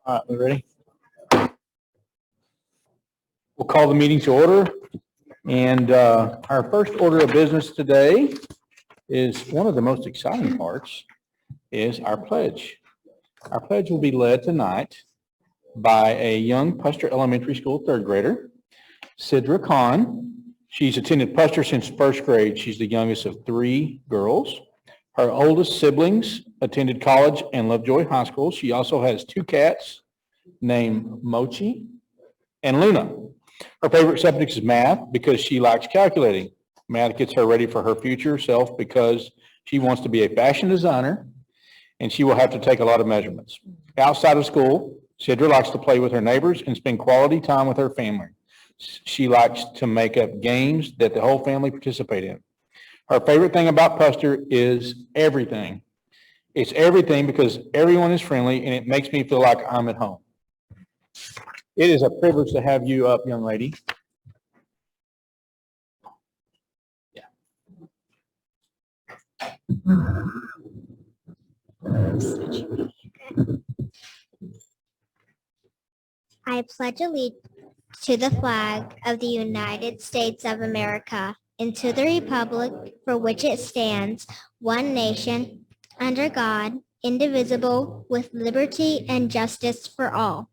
All right, we ready? We'll call the meeting to order. And our first order of business today is one of the most exciting parts is our pledge. Our pledge will be led tonight by a young Puster Elementary School third grader, Sidra Khan. She's attended Puster since first grade. She's the youngest of three girls. Her oldest siblings attended college and Lovejoy High School. She also has two cats named Mochi and Luna. Her favorite subject is math because she likes calculating. Math gets her ready for her future self because she wants to be a fashion designer and she will have to take a lot of measurements. Outside of school, Sidra likes to play with her neighbors and spend quality time with her family. She likes to make up games that the whole family participate in. Her favorite thing about Puster is everything. It's everything because everyone is friendly and it makes me feel like I'm at home. It is a privilege to have you up, young lady. Yeah. I pledge allegiance to the flag of the United States of America and to the republic for which it stands, one nation, under God, indivisible, with liberty and justice for all.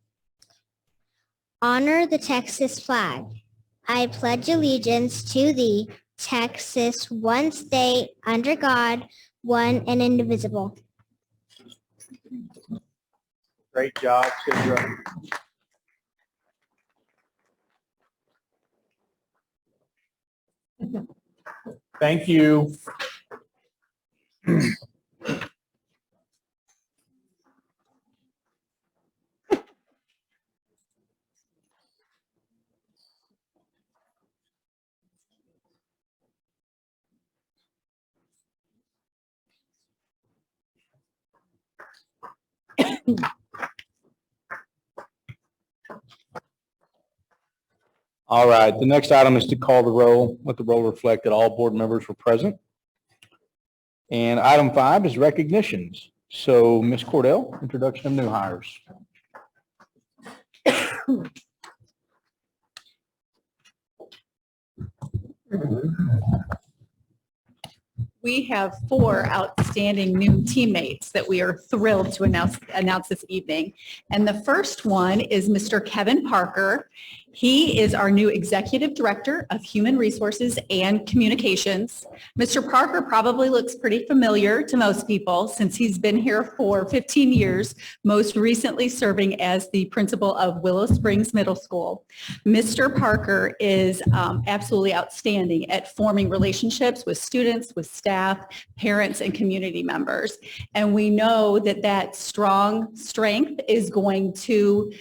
Honor the Texas flag. I pledge allegiance to the Texas, one state, under God, one and indivisible. Great job, Sidra. Thank you. All right, the next item is to call the roll. Let the roll reflect that all board members were present. And item 5 is recognitions. So Ms. Cordell, introduction of new hires. We have 4 outstanding new teammates that we are thrilled to announce this evening. And the first one is Mr. Kevin Parker. He is our new Executive Director of Human Resources and Communications. Mr. Parker probably looks pretty familiar to most people since he's been here for 15 years, most recently serving as the principal of Willow Springs Middle School. Mr. Parker is absolutely outstanding at forming relationships with students, with staff, parents, and community members. And we know that that strong strength is going to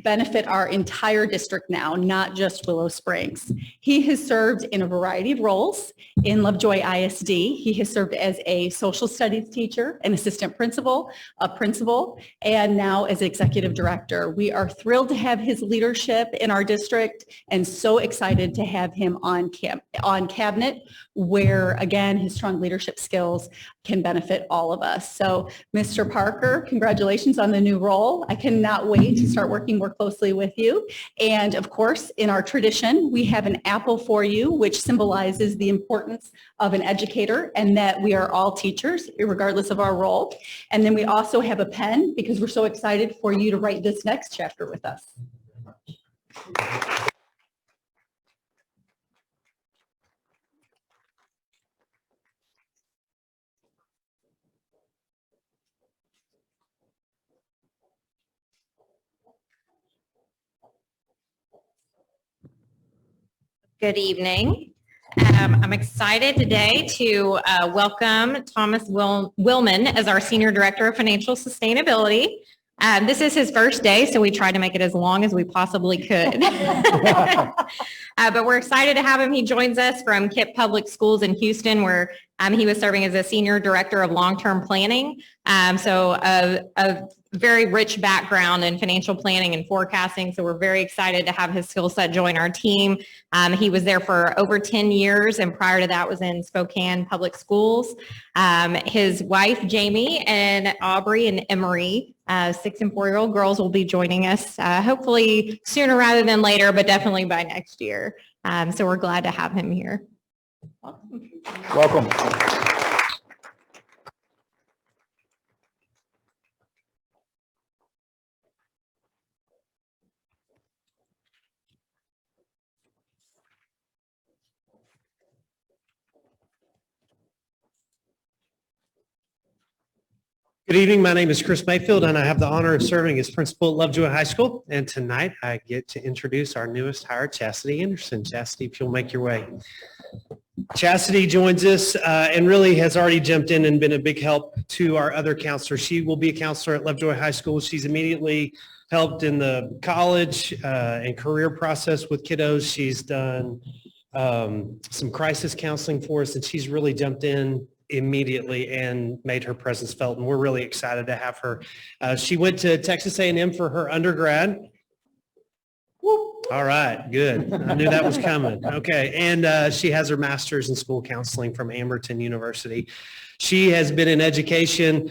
benefit our entire district now, not just Willow Springs. He has served in a variety of roles in Lovejoy ISD. He has served as a social studies teacher, an assistant principal, a principal, and now as executive director. We are thrilled to have his leadership in our district and so excited to have him on cabinet where, again, his strong leadership skills can benefit all of us. So Mr. Parker, congratulations on the new role. I cannot wait to start working more closely with you. And of course, in our tradition, we have an apple for you, which symbolizes the importance of an educator and that we are all teachers, regardless of our role. And then we also have a pen because we're so excited for you to write this next chapter with us. Good evening. I'm excited today to welcome Thomas Willman as our Senior Director of Financial Sustainability. This is his first day, so we tried to make it as long as we possibly could. But we're excited to have him. He joins us from KIPP Public Schools in Houston, where he was serving as a Senior Director of Long-Term Planning. So a very rich background in financial planning and forecasting. So we're very excited to have his skill set join our team. He was there for over 10 years, and prior to that was in Spokane Public Schools. His wife, Jamie, and Aubrey and Emery 6 and 4-year-old girls will be joining us hopefully sooner rather than later, but definitely by next year. So we're glad to have him here. Welcome. Good evening. My name is Chris Mayfield, and I have the honor of serving as principal at Lovejoy High School. And tonight, I get to introduce our newest hire, Chastity Anderson. Chastity, if you'll make your way. Chastity joins us and really has already jumped in and been a big help to our other counselors. She will be a counselor at Lovejoy High School. She's immediately helped in the college and career process with kiddos. She's done some crisis counseling for us, and she's really jumped in immediately and made her presence felt, and we're really excited to have her. She went to Texas A&M for her undergrad. All right, good. I knew that was coming. Okay, and she has her master's in school counseling from Amberton University. She has been in education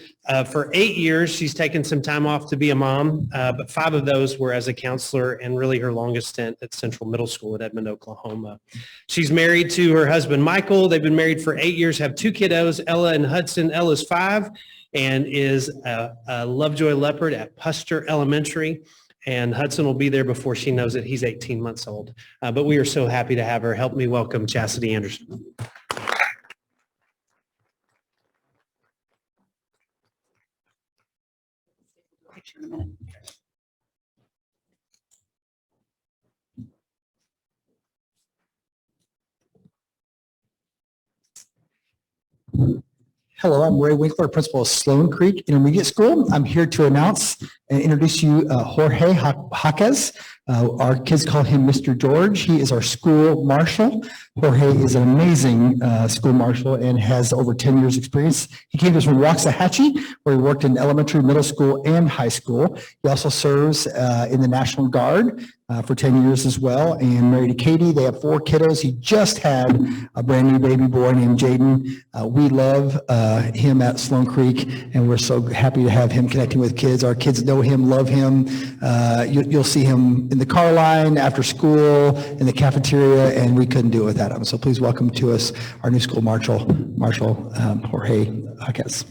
for 8 years. She's taken some time off to be a mom, but 5 of those were as a counselor, and really her longest stint at Central Middle School at Edmond, Oklahoma. She's married to her husband, Michael. They've been married for 8 years, have 2 kiddos, Ella and Hudson. Ella's 5 and is a Lovejoy Leopard at Puster Elementary. And Hudson will be there before she knows it. He's 18 months old. But we are so happy to have her. Help me welcome Chastity Anderson. Picture in a minute. Hello, I'm Ray Winkler, principal of Sloan Creek Intermediate School. I'm here to announce and introduce you Jorge Jaquez. Our kids call him Mr. George. He is our school marshal. Jorge is an amazing school marshal and has over 10 years experience. He came to us from Waxahachie, where he worked in elementary, middle school, and high school. He also serves in the National Guard for 10 years as well, and married to Katie. They have 4 kiddos. He just had a brand new baby boy named Jaden. We love him at Sloan Creek, and we're so happy to have him connecting with kids. Our kids know him, love him. You'll see him in the car line, after school, in the cafeteria, and we couldn't do it without him. So please welcome to us our new school marshal Jorge Jaquez.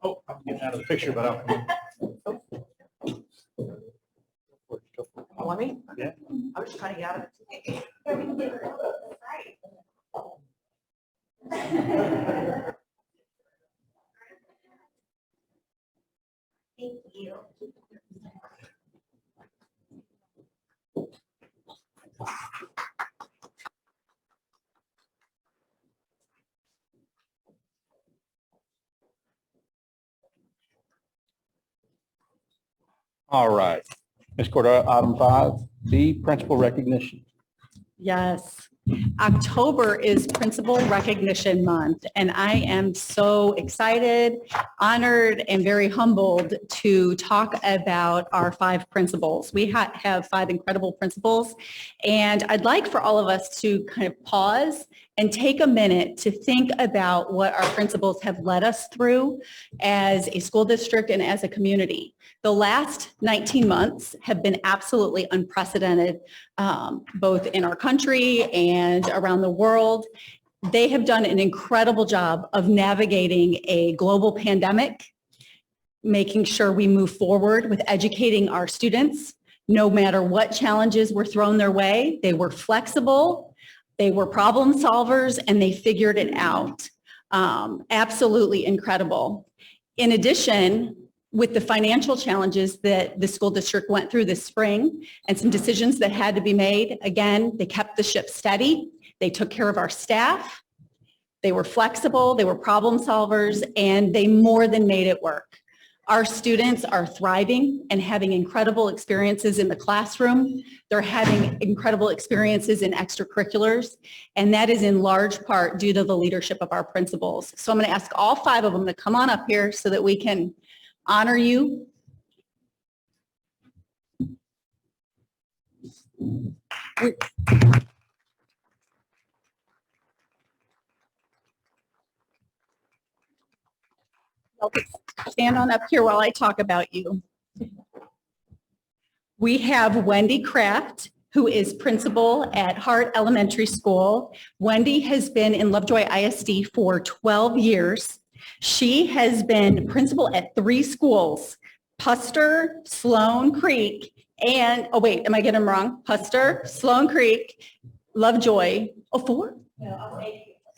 Oh, I'm getting out of the picture, but I'll. Want me? Yeah. I was just trying to get out of it. Thank you. All right. Ms. Cordero, item 5B, principal recognition. Yes. October is Principal Recognition Month, and I am so excited, honored, and very humbled to talk about our 5 principals. We have 5 incredible principals, and I'd like for all of us to kind of pause and take a minute to think about what our principals have led us through as a school district and as a community. The last 19 months have been absolutely unprecedented, both in our country and around the world. They have done an incredible job of navigating a global pandemic, making sure we move forward with educating our students. No matter what challenges were thrown their way, they were flexible, they were problem solvers, and they figured it out. Absolutely incredible. In addition, with the financial challenges that the school district went through this spring and some decisions that had to be made, again, they kept the ship steady. They took care of our staff. They were flexible, they were problem solvers, and they more than made it work. Our students are thriving and having incredible experiences in the classroom. They're having incredible experiences in extracurriculars, and that is in large part due to the leadership of our principals. So I'm going to ask all 5 of them to come on up here so that we can honor you. Stand on up here while I talk about you. We have Wendy Kraft, who is principal at Hart Elementary School. Wendy has been in Lovejoy ISD for 12 years. She has been principal at 3 schools, Puster, Sloan Creek, and, oh wait, am I getting them wrong? Puster, Sloan Creek, Lovejoy, 4? No,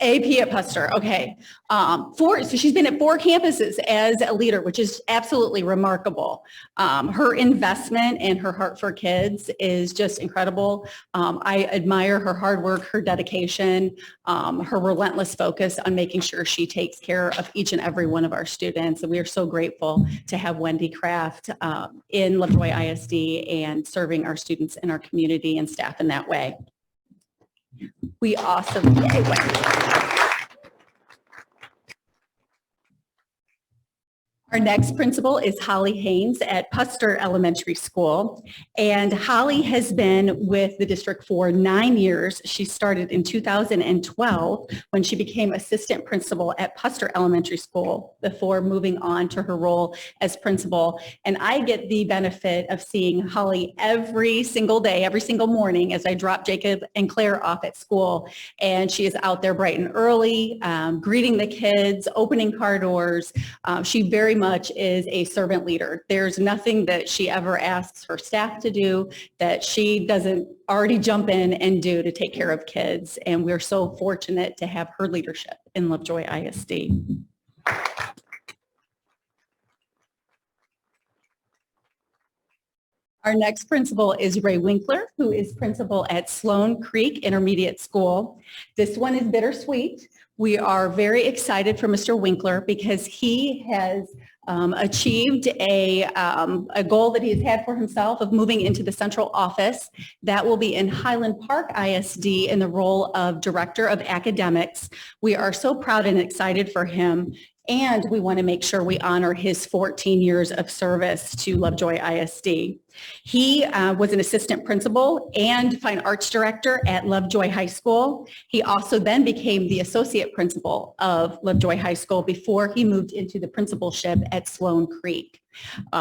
AP at Puster, okay. 4, so she's been at 4 campuses as a leader, which is absolutely remarkable. Her investment and her heart for kids is just incredible. I admire her hard work, her dedication, her relentless focus on making sure she takes care of each and every one of our students. And we are so grateful to have Wendy Kraft in Lovejoy ISD and serving our students in our community and staff in that way. We also, yay, Wendy. Our next principal is Holly Haynes at Puster Elementary School. And Holly has been with the district for 9 years. She started in 2012 when she became assistant principal at Puster Elementary School before moving on to her role as principal. And I get the benefit of seeing Holly every single day, every single morning as I drop Jacob and Claire off at school. And she is out there bright and early, greeting the kids, opening car doors. She very much is a servant leader. There's nothing that she ever asks her staff to do that she doesn't already jump in and do to take care of kids. And we're so fortunate to have her leadership in Lovejoy ISD. Our next principal is Ray Winkler, who is principal at Sloan Creek Intermediate School. This one is bittersweet. We are very excited for Mr. Winkler because he has achieved a goal that he's had for himself of moving into the central office. That will be in Highland Park ISD in the role of Director of Academics. We are so proud and excited for him. And we want to make sure we honor his 14 years of service to Lovejoy ISD. He was an assistant principal and fine arts director at Lovejoy High School. He also then became the associate principal of Lovejoy High School before he moved into the principalship at Sloan Creek.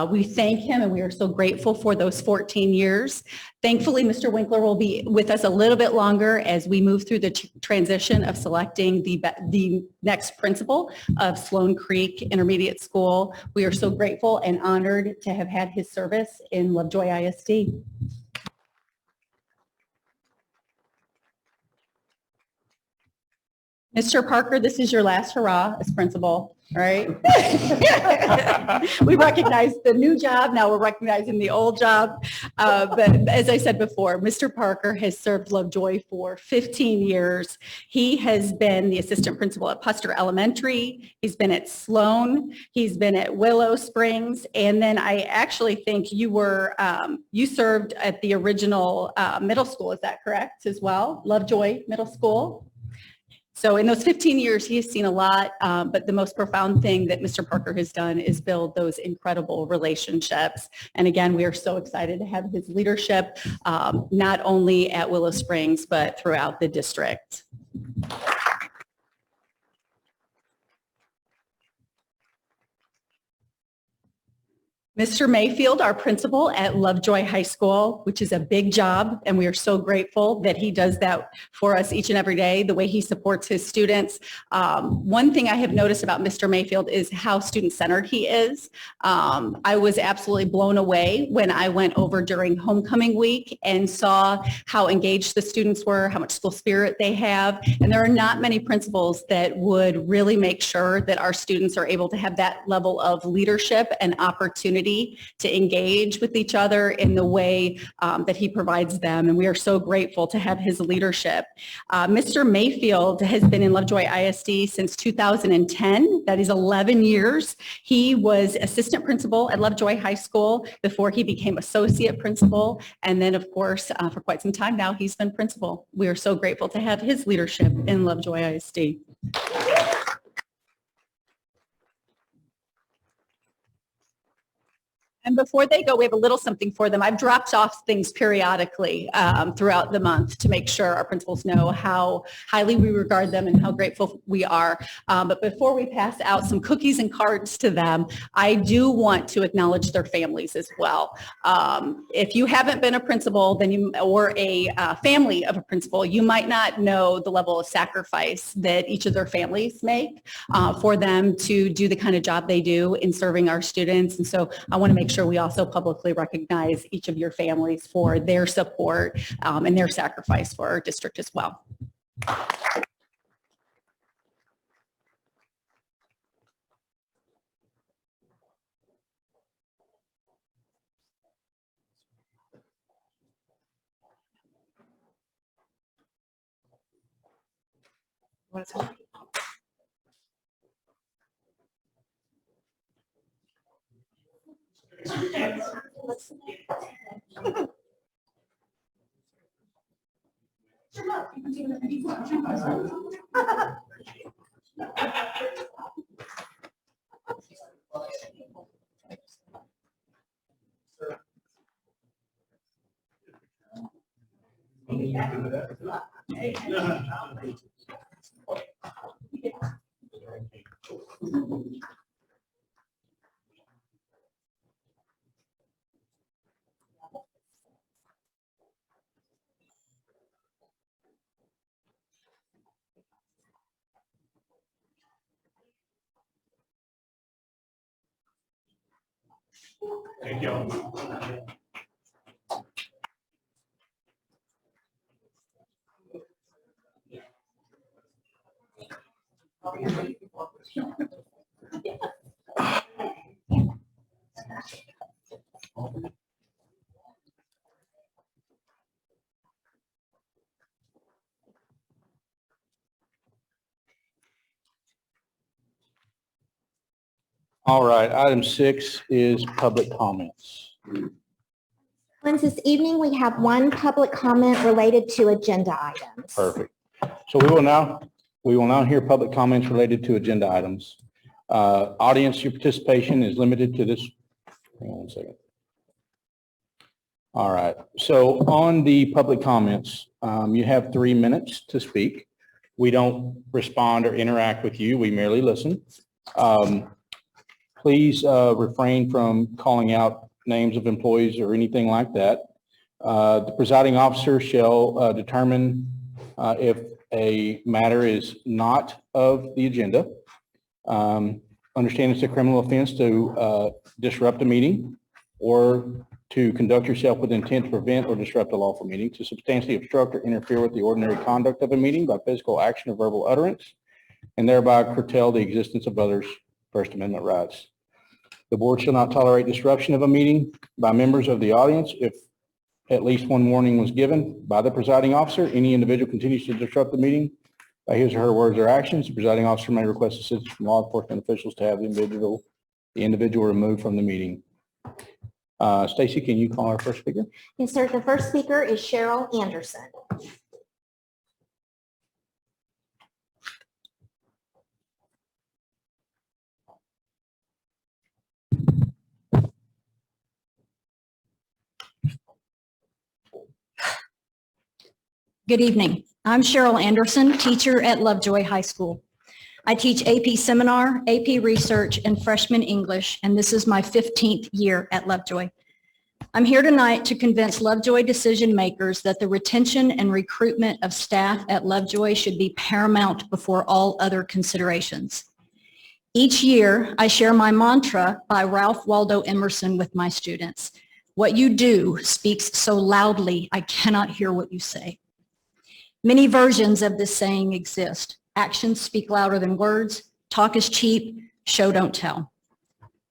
We thank him and we are so grateful for those 14 years. Thankfully, Mr. Winkler will be with us a little bit longer as we move through the transition of selecting the next principal of Sloan Creek Intermediate School. We are so grateful and honored to have had his service in Lovejoy ISD. Mr. Parker, this is your last hurrah as principal, right? We recognize the new job, now we're recognizing the old job. But as I said before, Mr. Parker has served Lovejoy for 15 years. He has been the assistant principal at Puster Elementary. He's been at Sloan. He's been at Willow Springs. And then I actually think you were, you served at the original middle school, is that correct as well? Lovejoy Middle School. So in those 15 years, he has seen a lot, but the most profound thing that Mr. Parker has done is build those incredible relationships. And again, we are so excited to have his leadership, not only at Willow Springs, but throughout the district. Mr. Mayfield, our principal at Lovejoy High School, which is a big job, and we are so grateful that he does that for us each and every day, the way he supports his students. One thing I have noticed about Mr. Mayfield is how student-centered he is. I was absolutely blown away when I went over during homecoming week and saw how engaged the students were, how much school spirit they have, and there are not many principals that would really make sure that our students are able to have that level of leadership and opportunity opportunity to engage with each other in the way that he provides them. And we are so grateful to have his leadership. Mr. Mayfield has been in Lovejoy ISD since 2010. That is 11 years. He was assistant principal at Lovejoy High School before he became associate principal. And then, of course, for quite some time now, he's been principal. We are so grateful to have his leadership in Lovejoy ISD. And before they go, we have a little something for them. I've dropped off things periodically throughout the month to make sure our principals know how highly we regard them and how grateful we are. But before we pass out some cookies and cards to them, I do want to acknowledge their families as well. If you haven't been a principal, then or a family of a principal, you might not know the level of sacrifice that each of their families make for them to do the kind of job they do in serving our students. And so I want to make sure we also publicly recognize each of your families for their support and their sacrifice for our district as well. What is it? Thank you. All right, item 6 is public comments. Friends, this evening we have one public comment related to agenda items. Perfect. So we will now hear public comments related to agenda items. Audience, your participation is limited to this. Hang on one second. All right. So on the public comments, you have 3 minutes to speak. We don't respond or interact with you. We merely listen. Please refrain from calling out names of employees or anything like that. The presiding officer shall determine if a matter is not of the agenda. Understand it's a criminal offense to disrupt a meeting or to conduct yourself with intent to prevent or disrupt a lawful meeting, to substantially obstruct or interfere with the ordinary conduct of a meeting by physical action or verbal utterance, and thereby curtail the existence of others' First Amendment rights. The board shall not tolerate disruption of a meeting by members of the audience if at least one warning was given by the presiding officer. Any individual continues to disrupt the meeting by his or her words or actions, the presiding officer may request assistance from law enforcement officials to have the individual removed from the meeting. Stacy, can you call our first speaker? Yes, sir. The first speaker is Cheryl Anderson. Good evening. I'm Cheryl Anderson, teacher at Lovejoy High School. I teach AP Seminar, AP Research, and Freshman English, and this is my 15th year at Lovejoy. I'm here tonight to convince Lovejoy decision makers that the retention and recruitment of staff at Lovejoy should be paramount before all other considerations. Each year, I share my mantra by Ralph Waldo Emerson with my students. What you do speaks so loudly, I cannot hear what you say. Many versions of this saying exist. Actions speak louder than words. Talk is cheap. Show don't tell.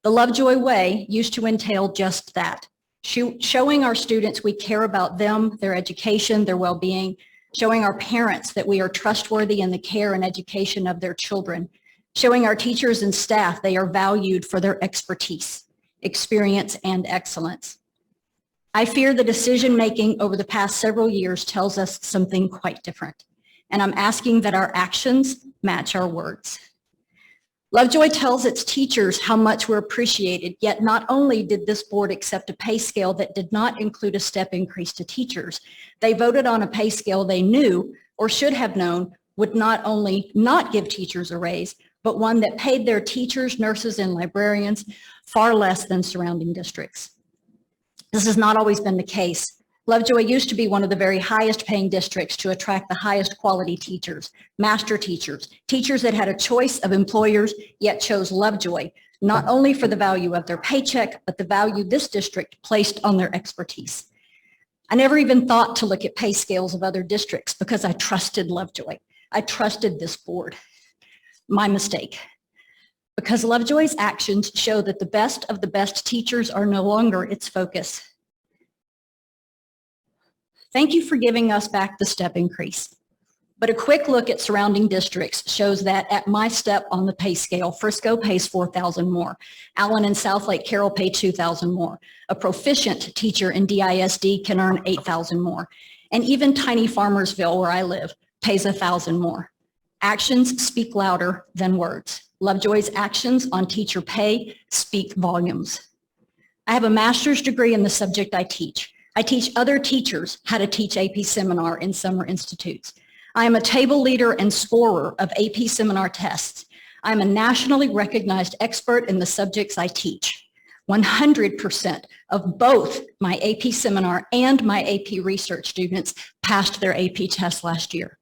The Lovejoy way used to entail just that, showing our students we care about them, their education, their well-being, showing our parents that we are trustworthy in the care and education of their children, showing our teachers and staff they are valued for their expertise, experience, and excellence. I fear the decision-making over the past several years tells us something quite different, and I'm asking that our actions match our words. Lovejoy tells its teachers how much we're appreciated, yet not only did this board accept a pay scale that did not include a step increase to teachers, they voted on a pay scale they knew or should have known would not only not give teachers a raise, but one that paid their teachers, nurses, and librarians far less than surrounding districts. This has not always been the case. Lovejoy used to be one of the very highest paying districts to attract the highest quality teachers, master teachers, teachers that had a choice of employers yet chose Lovejoy, not only for the value of their paycheck, but the value this district placed on their expertise. I never even thought to look at pay scales of other districts because I trusted Lovejoy. I trusted this board. My mistake. Because Lovejoy's actions show that the best of the best teachers are no longer its focus. Thank you for giving us back the step increase. But a quick look at surrounding districts shows that at my step on the pay scale, Frisco pays $4,000 more. Allen and Southlake Carroll pay $2,000 more. A proficient teacher in DISD can earn $8,000 more. And even tiny Farmersville, where I live, pays $1,000 more. Actions speak louder than words. Lovejoy's actions on teacher pay speak volumes. I have a master's degree in the subject I teach. I teach other teachers how to teach AP Seminar in summer institutes. I am a table leader and scorer of AP Seminar tests. I am a nationally recognized expert in the subjects I teach. 100% of both my AP Seminar and my AP Research students passed their AP test last year.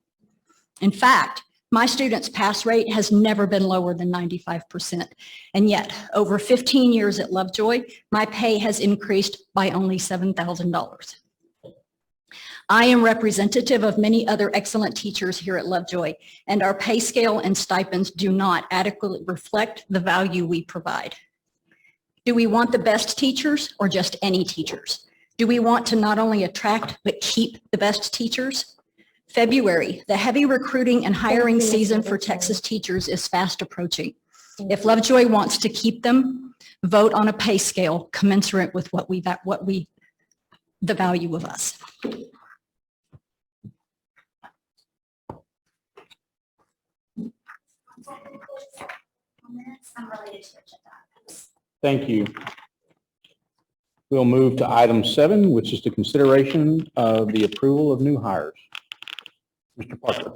In fact, my students' pass rate has never been lower than 95%. And yet, over 15 years at Lovejoy, my pay has increased by only $7,000. I am representative of many other excellent teachers here at Lovejoy, and our pay scale and stipends do not adequately reflect the value we provide. Do we want the best teachers or just any teachers? Do we want to not only attract but keep the best teachers? February, the heavy recruiting and hiring season for Texas teachers is fast approaching. If Lovejoy wants to keep them, vote on a pay scale commensurate with the value of us. Thank you. We'll move to item 7, which is the consideration of the approval of new hires. Mr. Parker.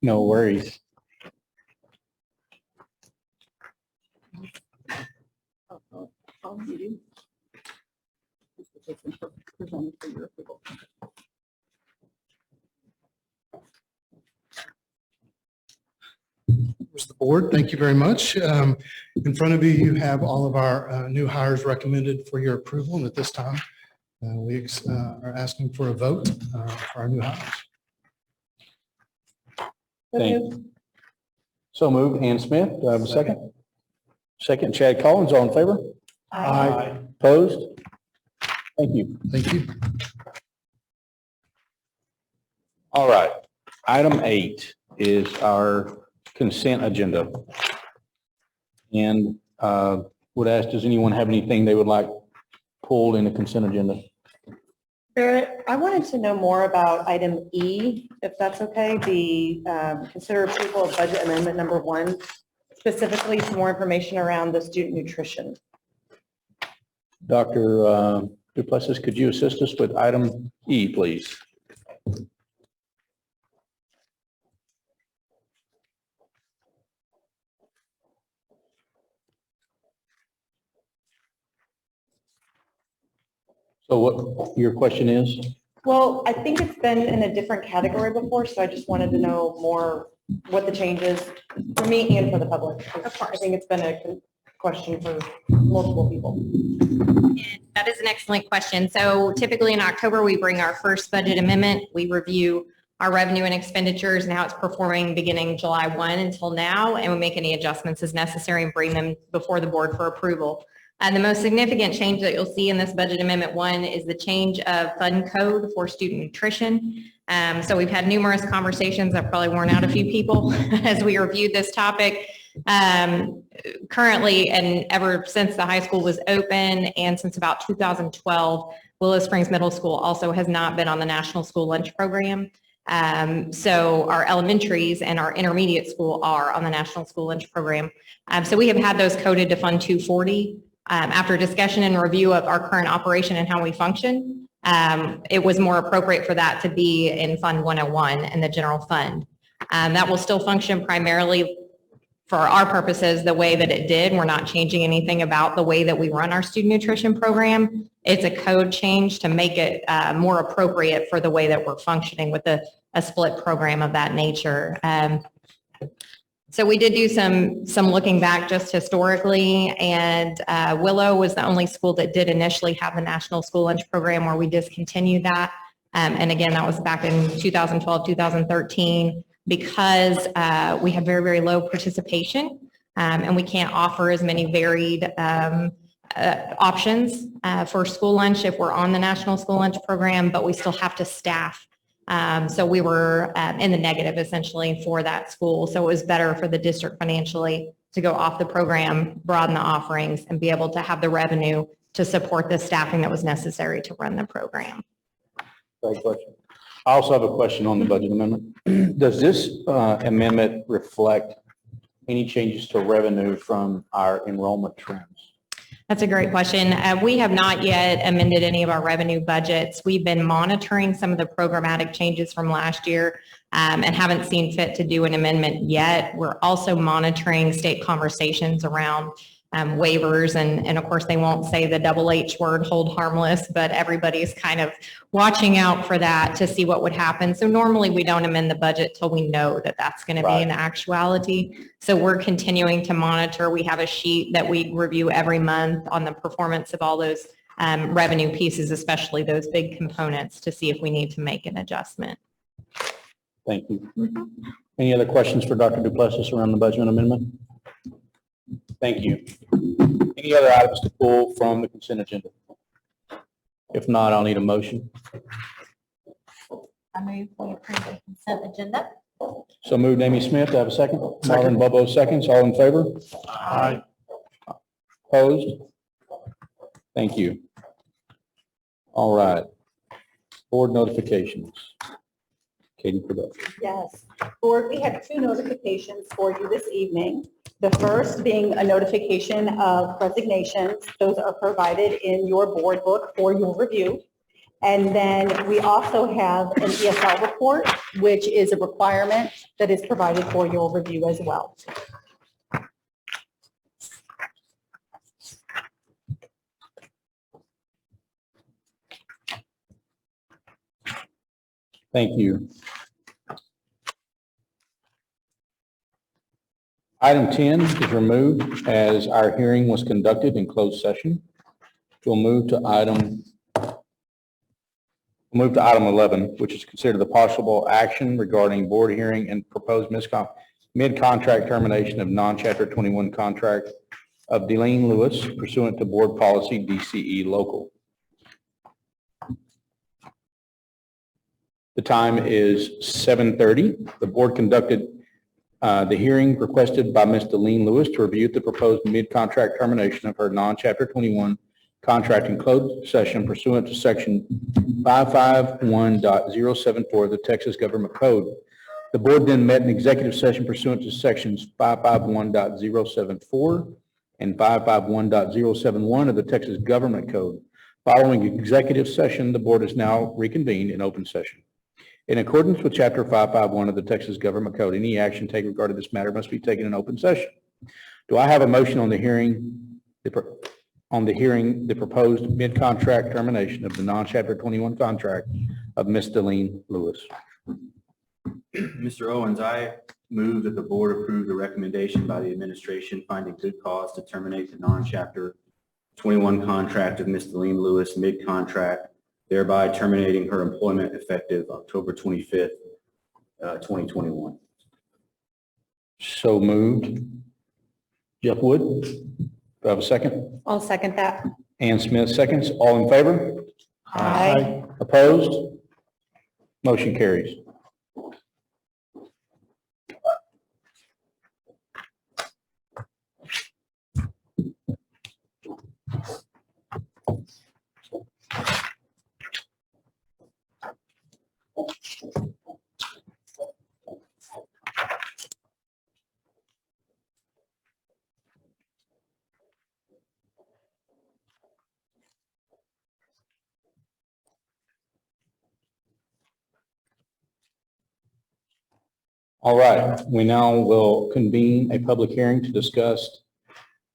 No worries. All you do is to take them presented for your approval. Members of the board, thank you very much. In front of you, you have all of our new hires recommended for your approval. And at this time, we are asking for a vote for our new hires. Thank you. So moved. Ann Smith, do I have a second? Second, Chad Collins, all in favor? Aye. Opposed? Thank you. Thank you. All right. Item 8 is our consent agenda. And would ask, does anyone have anything they would like pulled in the consent agenda? Barrett, I wanted to know more about item E, if that's okay, the consider approval of budget amendment number 1, specifically some more information around the student nutrition. Dr. Duplessis, could you assist us with item E, please? So what your question is? Well, I think it's been in a different category before, so I just wanted to know more what the change is for me and for the public. Of course. I think it's been a question for multiple people. That is an excellent question. So typically in October, we bring our first budget amendment. We review our revenue and expenditures and how it's performing beginning July 1 until now, and we make any adjustments as necessary and bring them before the board for approval. And the most significant change that you'll see in this budget amendment 1 is the change of fund code for student nutrition. So we've had numerous conversations that probably worn out a few people as we reviewed this topic. Currently, and ever since the high school was open and since about 2012, Willow Springs Middle School also has not been on the National School Lunch Program. So our elementaries and our intermediate school are on the National School Lunch Program. So we have had those coded to Fund 240. After discussion and review of our current operation and how we function, it was more appropriate for that to be in Fund 101 in the general fund. That will still function primarily for our purposes the way that it did. We're not changing anything about the way that we run our student nutrition program. It's a code change to make it more appropriate for the way that we're functioning with a split program of that nature. So we did do some looking back just historically, and Willow was the only school that did initially have the National School Lunch Program where we discontinued that. And again, that was back in 2012, 2013, because we have very, very low participation and we can't offer as many varied options for school lunch if we're on the National School Lunch Program, but we still have to staff. So we were in the negative essentially for that school. So it was better for the district financially to go off the program, broaden the offerings, and be able to have the revenue to support the staffing that was necessary to run the program. Great question. I also have a question on the budget amendment. Does this amendment reflect any changes to revenue from our enrollment trends? That's a great question. We have not yet amended any of our revenue budgets. We've been monitoring some of the programmatic changes from last year and haven't seen fit to do an amendment yet. We're also monitoring state conversations around waivers, and of course they won't say the double H word, hold harmless, but everybody's kind of watching out for that to see what would happen. So normally we don't amend the budget till we know that that's going to be an actuality. So we're continuing to monitor. We have a sheet that we review every month on the performance of all those revenue pieces, especially those big components, to see if we need to make an adjustment. Thank you. Any other questions for Dr. Duplessis around the budget amendment? Thank you. Any other items to pull from the consent agenda? If not, I'll need a motion. I move we approve the consent agenda. So moved, Amy Smith. Do I have a second? Marvin Bobo seconds. All in favor? Aye. Opposed? Thank you. All right. Board notifications. Katie Production. Yes. Board, we have 2 notifications for you this evening. The first being a notification of resignations. Those are provided in your board book for your review. And then we also have an ESL report, which is a requirement that is provided for your review as well. Thank you. Item 10 is removed as our hearing was conducted in closed session. We'll move to item 11, which is considered the possible action regarding board hearing and proposed mid-contract termination of non-Chapter 21 contract of Delane Lewis pursuant to board policy DCE local. The time is 7:30. The board conducted the hearing requested by Ms. Delane Lewis to review the proposed mid-contract termination of her non-Chapter 21 contract in closed session pursuant to Section 551.074 of the Texas Government Code. The board then met in executive session pursuant to Sections 551.074 and 551.071 of the Texas Government Code. Following executive session, the board is now reconvened in open session. In accordance with Chapter 551 of the Texas Government Code, any action taken regarding this matter must be taken in open session. Do I have a motion on the hearing, on the hearing the proposed mid-contract termination of the non-Chapter 21 contract of Ms. Delene Lewis. Mr. Owens, I move that the board approve the recommendation by the administration finding good cause to terminate the non-Chapter 21 contract of Ms. Delene Lewis mid-contract, thereby terminating her employment effective October 25th, 2021. So moved. Jeff Wood, do I have a second? I'll second that. Ann Smith seconds. All in favor? Aye. Opposed? Motion carries. All right, we now will convene a public hearing to discuss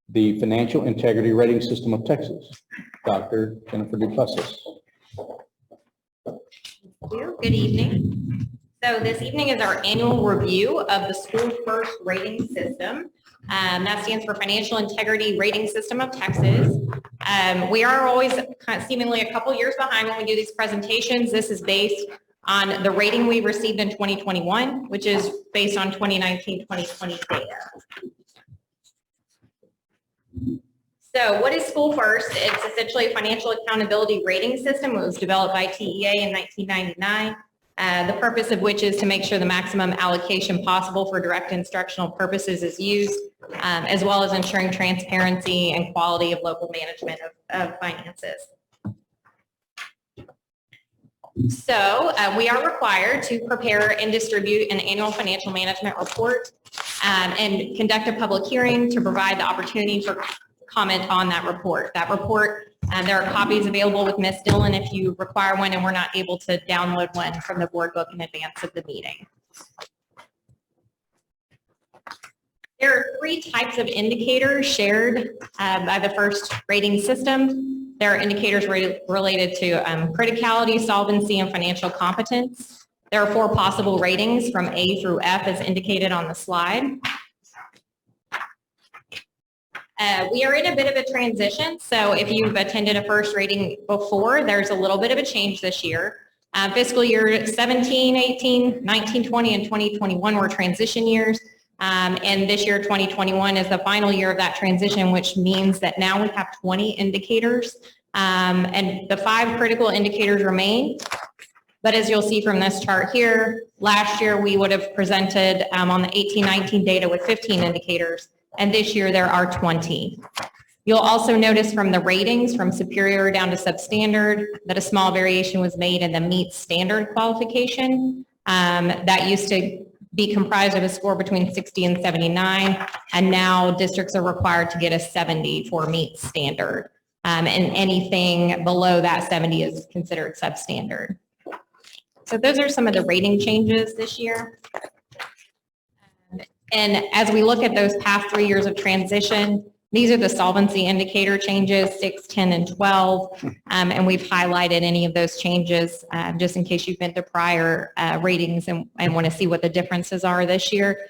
the financial integrity rating system of Texas. Dr. Jennifer Duplessis. Good evening. So this evening is our annual review of the School First Rating System. That stands for Financial Integrity Rating System of Texas. We are always kind of seemingly a couple years behind when we do these presentations. This is based on the rating we received in 2021, which is based on 2019-2020 data. So what is School First? It's essentially a financial accountability rating system. It was developed by TEA in 1999. The purpose of which is to make sure the maximum allocation possible for direct instructional purposes is used, as well as ensuring transparency and quality of local management of finances. So we are required to prepare and distribute an annual financial management report and conduct a public hearing to provide the opportunity for comment on that report. That report, there are copies available with Ms. Dillon if you require one and we're not able to download one from the board book in advance of the meeting. There are three types of indicators shared by the first rating system. There are indicators related to criticality, solvency, and financial competence. There are 4 possible ratings from A through F as indicated on the slide. We are in a bit of a transition, so if you've attended a first rating before, there's a little bit of a change this year. Fiscal year 17, 18, 19, 20, and 2021 were transition years. And this year, 2021, is the final year of that transition, which means that now we have 20 indicators, and the 5 critical indicators remain. But as you'll see from this chart here, last year we would have presented on the 18-19 data with 15 indicators, and this year there are 20. You'll also notice from the ratings from superior down to substandard that a small variation was made in the meet standard qualification. That used to be comprised of a score between 60 and 79, and now districts are required to get a 70 for meet standard. And anything below that 70 is considered substandard. So those are some of the rating changes this year. And as we look at those past 3 years of transition, these are the solvency indicator changes, 6, 10, and 12. And we've highlighted any of those changes just in case you've been to prior ratings and want to see what the differences are this year.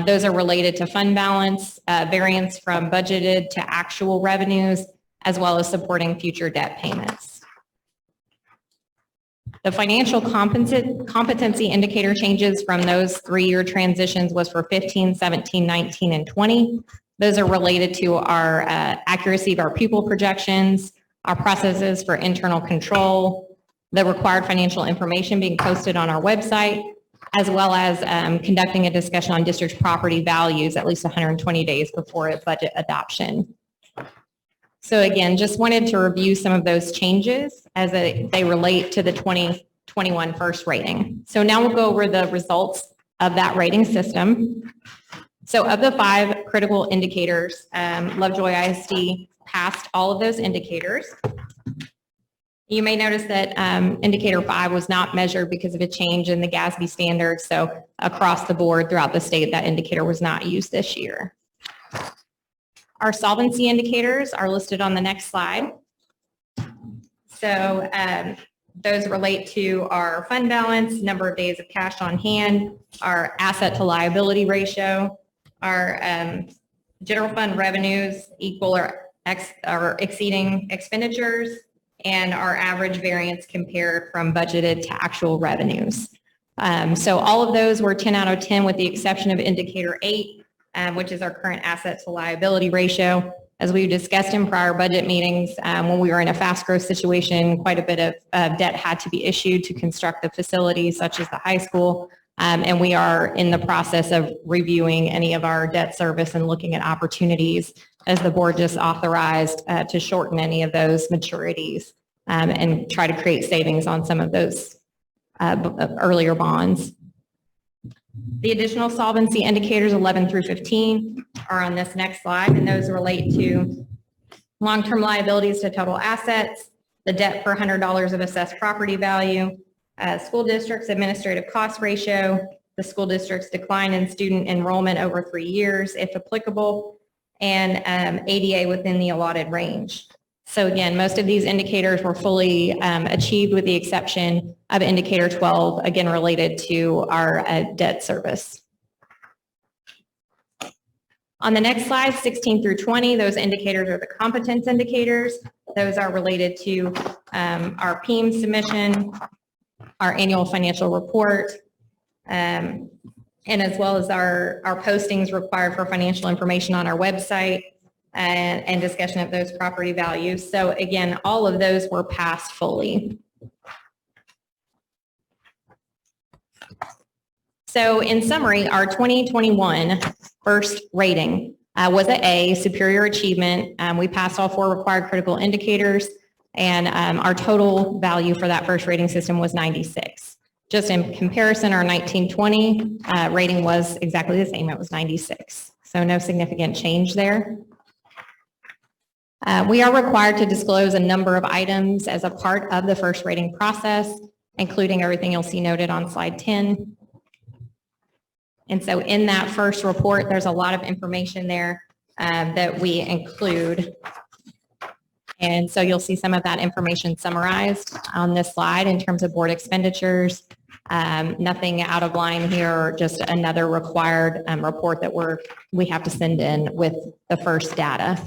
Those are related to fund balance, variance from budgeted to actual revenues, as well as supporting future debt payments. The financial competency indicator changes from those 3-year transitions was for 15, 17, 19, and 20. Those are related to our accuracy of our pupil projections, our processes for internal control, the required financial information being posted on our website, as well as conducting a discussion on district property values at least 120 days before a budget adoption. So again, just wanted to review some of those changes as they relate to the 2021 first rating. So now we'll go over the results of that rating system. So of the 5 critical indicators, Lovejoy ISD passed all of those indicators. You may notice that indicator 5 was not measured because of a change in the GASB standards. So across the board throughout the state, that indicator was not used this year. Our solvency indicators are listed on the next slide. So those relate to our fund balance, number of days of cash on hand, our asset to liability ratio, our general fund revenues equal or exceeding expenditures, and our average variance compared from budgeted to actual revenues. So all of those were 10 out of 10 with the exception of indicator 8, which is our current asset to liability ratio. As we discussed in prior budget meetings, when we were in a fast growth situation, quite a bit of debt had to be issued to construct the facilities such as the high school. And we are in the process of reviewing any of our debt service and looking at opportunities as the board just authorized to shorten any of those maturities and try to create savings on some of those earlier bonds. The additional solvency indicators 11 through 15 are on this next slide, and those relate to long-term liabilities to total assets, the debt per $100 of assessed property value, school district's administrative cost ratio, the school district's decline in student enrollment over 3 years, if applicable, and ADA within the allotted range. So again, most of these indicators were fully achieved with the exception of indicator 12, again related to our debt service. On the next slide, 16 through 20, those indicators are the competence indicators. Those are related to our PEEM submission, our annual financial report, and as well as our postings required for financial information on our website and discussion of those property values. So again, all of those were passed fully. So in summary, our 2021 first rating was an A, superior achievement. We passed all 4 required critical indicators, and our total value for that first rating system was 96. Just in comparison, our 1920 rating was exactly the same. It was 96. So no significant change there. We are required to disclose a number of items as a part of the first rating process, including everything you'll see noted on slide 10. And so in that first report, there's a lot of information there that we include. And so you'll see some of that information summarized on this slide in terms of board expenditures. Nothing out of line here, just another required report that we have to send in with the first data.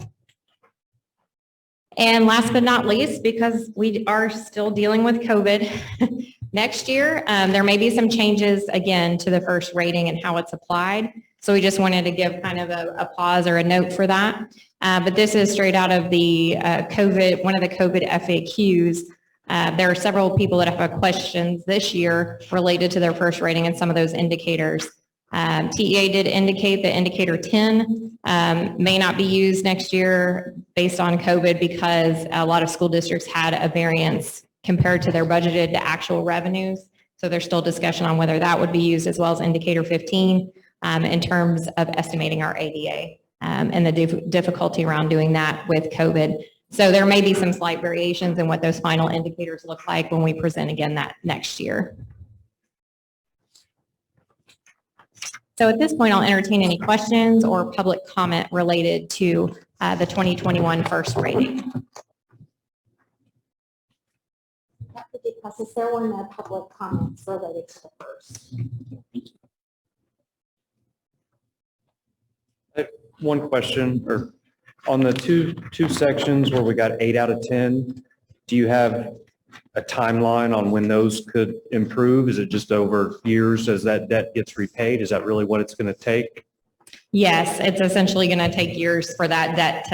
And last but not least, because we are still dealing with COVID, next year, there may be some changes again to the first rating and how it's applied. So we just wanted to give kind of a pause or a note for that. But this is straight out of the one of the COVID FAQs. There are several people that have questions this year related to their first rating and some of those indicators. TEA did indicate that indicator 10 may not be used next year based on COVID because a lot of school districts had a variance compared to their budgeted to actual revenues. So there's still discussion on whether that would be used, as well as indicator 15 in terms of estimating our ADA and the difficulty around doing that with COVID. So there may be some slight variations in what those final indicators look like when we present again that next year. So at this point, I'll entertain any questions or public comment related to the 2021 first rating. Because there were no public comments related to the first. One question, or on the two sections where we got 8 out of 10, do you have a timeline on when those could improve? Is it just over years as that debt gets repaid? Is that really what it's going to take? Yes, it's essentially going to take years for that debt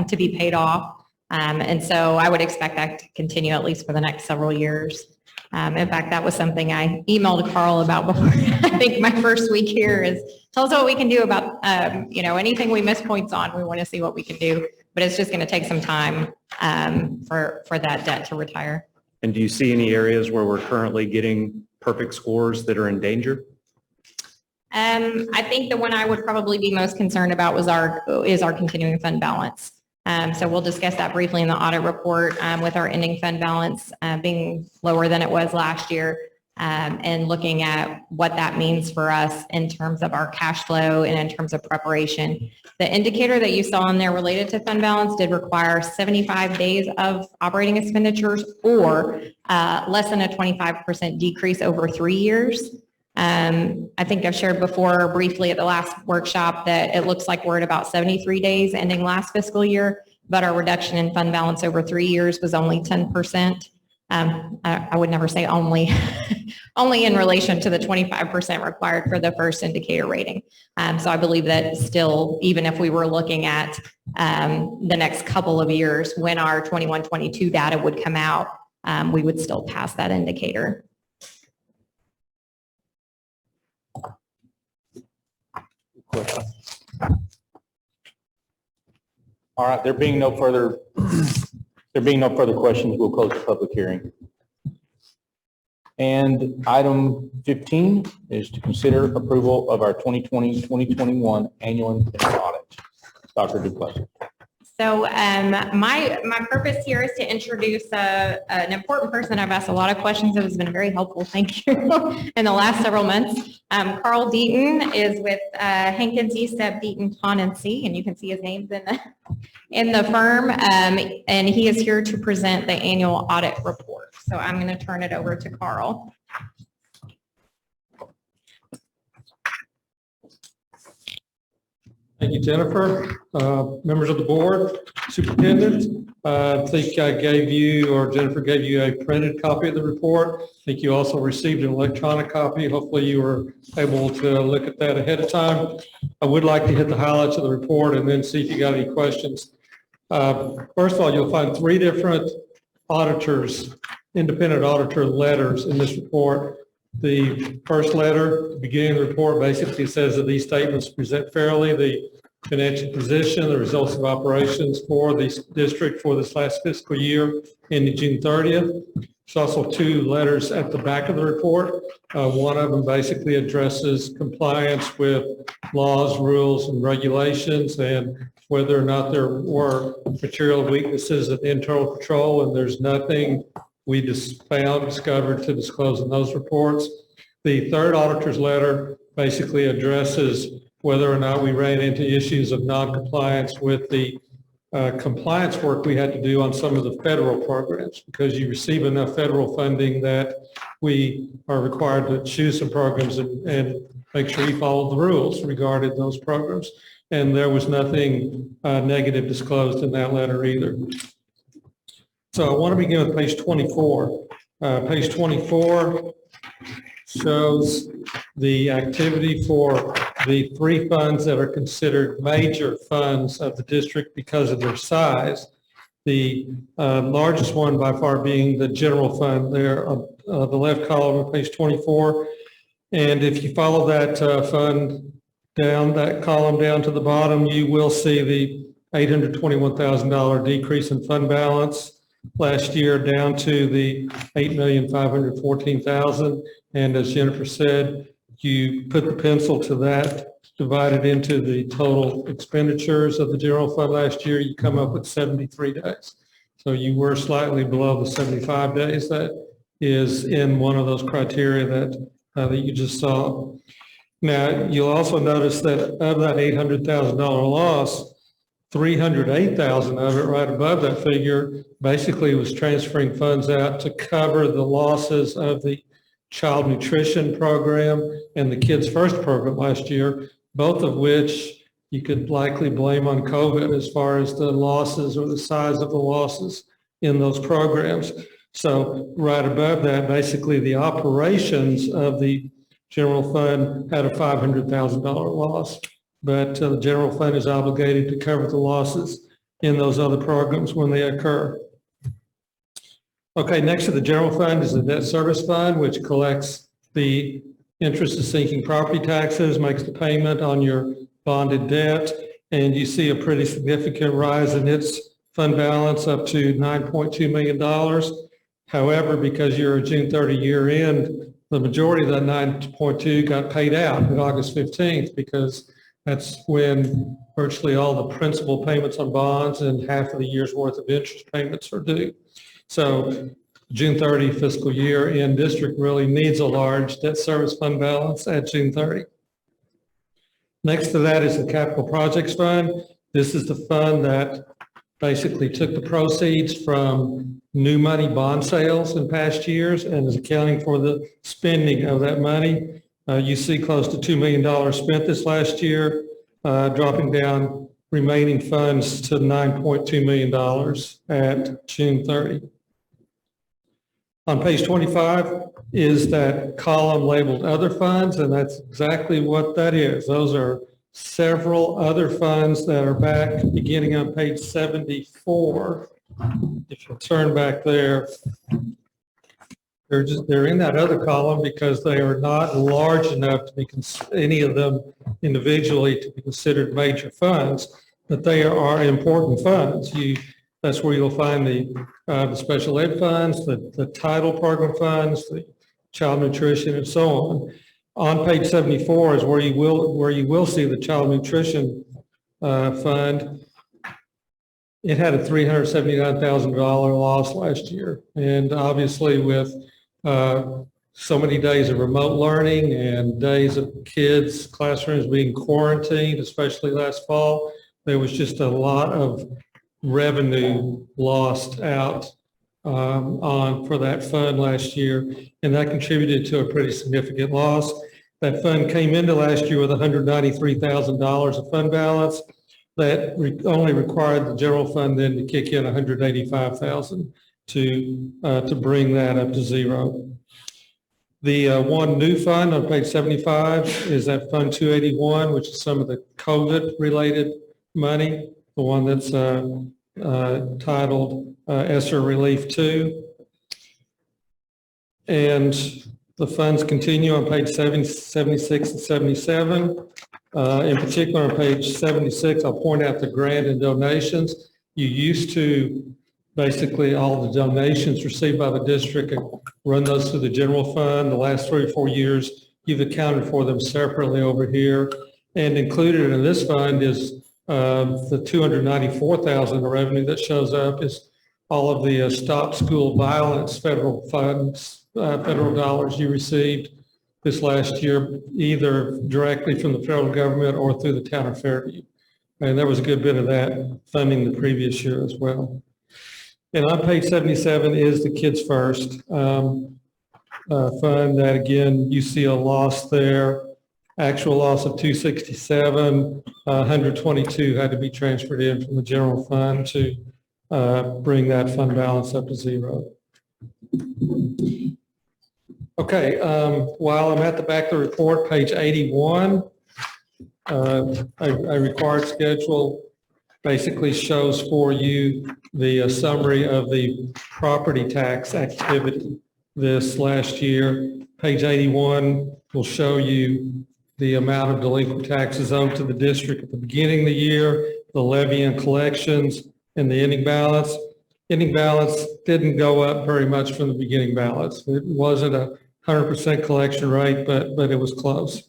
to be paid off. And so I would expect that to continue at least for the next several years. In fact, that was something I emailed Carl about before. I think my first week here is tell us what we can do about, anything we miss points on. We want to see what we can do, but it's just going to take some time for that debt to retire. And do you see any areas where we're currently getting perfect scores that are in danger? I think the one I would probably be most concerned about is our continuing fund balance. So we'll discuss that briefly in the audit report with our ending fund balance being lower than it was last year. and looking at what that means for us in terms of our cash flow and in terms of preparation. The indicator that you saw in there related to fund balance did require 75 days of operating expenditures or less than a 25% decrease over 3 years. I think I've shared before briefly at the last workshop that it looks like we're at about 73 days ending last fiscal year, but our reduction in fund balance over 3 years was only 10%. I would never say only, only in relation to the 25% required for the first indicator rating. So I believe that still, even if we were looking at the next couple of years when our 21-22 data would come out, we would still pass that indicator. All right, there being no further questions, we'll close the public hearing. And item 15 is to consider approval of our 2020-2021 annual independent audit. Dr. Duplessis. So my purpose here is to introduce an important person. I've asked a lot of questions. It has been very helpful. Thank you. In the last several months. Carl Deaton is with Hankins, Estep, Deaton, Tonancy, and you can see his names in the firm. And he is here to present the annual audit report. So I'm going to turn it over to Carl. Thank you, Jennifer. Members of the board, superintendent, I think I gave you, or Jennifer gave you, a printed copy of the report. I think you also received an electronic copy. Hopefully you were able to look at that ahead of time. I would like to hit the highlights of the report and then see if you got any questions. First of all, you'll find 3 different auditors, independent auditor letters in this report. The first letter, the beginning of the report, basically says that these statements present fairly the financial position, the results of operations for the district for this last fiscal year ending June 30th. There's also 2 letters at the back of the report. One of them basically addresses compliance with laws, rules, and regulations and whether or not there were material weaknesses at the internal control, and there's nothing we just discovered to disclose in those reports. The third auditor's letter basically addresses whether or not we ran into issues of non-compliance with the compliance work we had to do on some of the federal programs, because you receive enough federal funding that we are required to choose some programs and make sure you follow the rules regarding those programs. And there was nothing negative disclosed in that letter either. So I want to begin with page 24. Page 24 shows the activity for the 3 funds that are considered major funds of the district because of their size. The largest one by far being the general fund there on the left column of page 24. And if you follow that fund down, that column down to the bottom, you will see the $821,000 decrease in fund balance last year down to the $8,514,000. And as Jennifer said, you put the pencil to that, divided into the total expenditures of the general fund last year, you come up with 73 days. So you were slightly below the 75 days. That is in one of those criteria that you just saw. Now, you'll also notice that of that $800,000 loss, $308,000 of it, right above that figure, basically was transferring funds out to cover the losses of the child nutrition program and the Kids First program last year, both of which you could likely blame on COVID as far as the losses or the size of the losses in those programs. So right above that, basically the operations of the general fund had a $500,000 loss. But the general fund is obligated to cover the losses in those other programs when they occur. Okay, next to the general fund is the debt service fund, which collects the interest of sinking property taxes, makes the payment on your bonded debt, and you see a pretty significant rise in its fund balance up to $9.2 million. However, because you're a June 30 year end, the majority of that 9.2 got paid out on August 15th because that's when virtually all the principal payments on bonds and half of the year's worth of interest payments are due. So June 30 fiscal year in district really needs a large debt service fund balance at June 30. Next to that is the capital projects fund. This is the fund that basically took the proceeds from new money bond sales in past years and is accounting for the spending of that money. You see close to $2 million spent this last year, dropping down remaining funds to $9.2 million at June 30. On page 25 is that column labeled other funds, and that's exactly what that is. Those are several other funds that are back beginning on page 74. If you turn back there, they're in that other column because they are not large enough to be any of them individually to be considered major funds, but they are important funds. That's where you'll find the special ed funds, the title program funds, the child nutrition, and so on. On page 74 is where you will see the child nutrition fund. It had a $379,000 loss last year, and obviously with so many days of remote learning and days of kids' classrooms being quarantined, especially last fall, there was just a lot of revenue lost out for that fund last year, and that contributed to a pretty significant loss. That fund came into last year with $193,000 of fund balance. That only required the general fund then to kick in $185,000 to bring that up to zero. The one new fund on page 75 is that Fund 281, which is some of the COVID-related money, the one that's titled ESSER Relief 2. And the funds continue on page 76 and 77. In particular, on page 76, I'll point out the grant and donations. You used to basically all the donations received by the district and run those through the general fund. The last 3 or 4 years, you've accounted for them separately over here. And included in this fund is the $294,000 of revenue that shows up is all of the Stop School Violence federal funds, federal dollars you received this last year, either directly from the federal government or through the town of Fairview. And there was a good bit of that funding the previous year as well. And on page 77 is the Kids First fund that, again, you see a loss there. Actual loss of 267, 122 had to be transferred in from the general fund to bring that fund balance up to zero. Okay, while I'm at the back of the report, page 81, a required schedule basically shows for you the summary of the property tax activity this last year. Page 81 will show you the amount of delinquent taxes owed to the district at the beginning of the year, the levy and collections, and the ending balance. Ending balance didn't go up very much from the beginning balance. It wasn't a 100% collection rate, but it was close.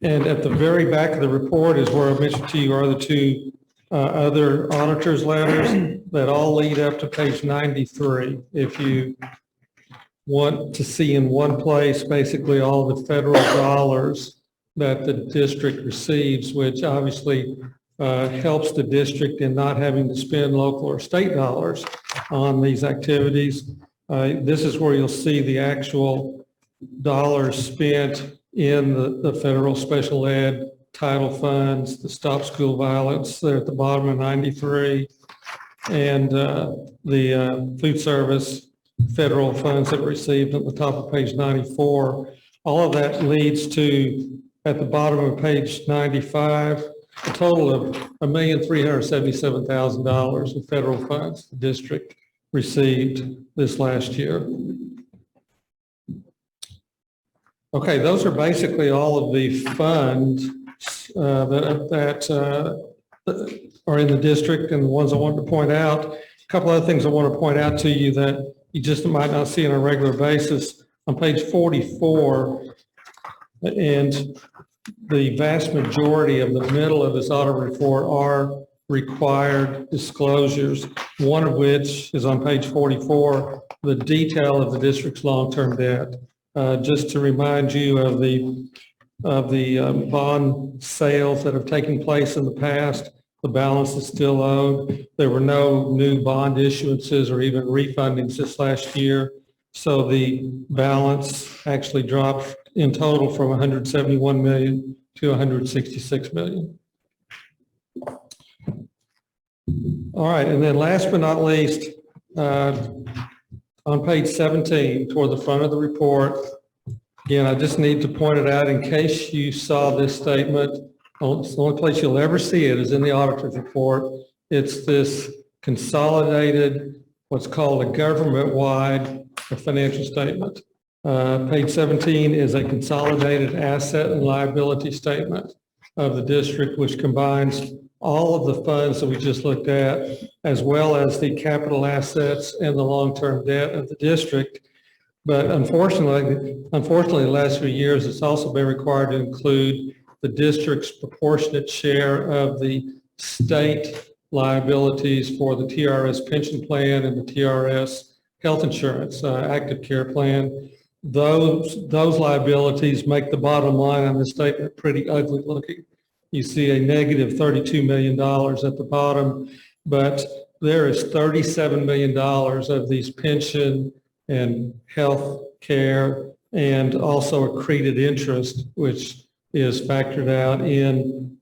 And at the very back of the report is where I mentioned to you are the two other auditors' letters that all lead up to page 93. If you want to see in one place basically all the federal dollars that the district receives, which obviously helps the district in not having to spend local or state dollars on these activities. This is where you'll see the actual dollars spent in the federal special ed title funds, the Stop School Violence there at the bottom of 93, and the food service federal funds that were received at the top of page 94. All of that leads to, at the bottom of page 95, a total of $1,377,000 in federal funds the district received this last year. Okay, those are basically all of the funds that are in the district and the ones I wanted to point out. A couple other things I want to point out to you that you just might not see on a regular basis. On page 44, and the vast majority of the middle of this audit report are required disclosures, one of which is on page 44, the detail of the district's long-term debt. Just to remind you of the bond sales that have taken place in the past, the balance is still owed. There were no new bond issuances or even refundings this last year. So the balance actually dropped in total from 171 million to 166 million. All right, and then last but not least, on page 17, toward the front of the report, again, I just need to point it out in case you saw this statement. It's the only place you'll ever see it is in the auditor's report. It's this consolidated, what's called a government-wide financial statement. Page 17 is a consolidated asset and liability statement of the district, which combines all of the funds that we just looked at, as well as the capital assets and the long-term debt of the district. But unfortunately, the last few years, it's also been required to include the district's proportionate share of the state liabilities for the TRS pension plan and the TRS health insurance active care plan. Those liabilities make the bottom line on this statement pretty ugly looking. You see a negative $32 million at the bottom, but there is $37 million of these pension and health care and also accreted interest, which is factored out in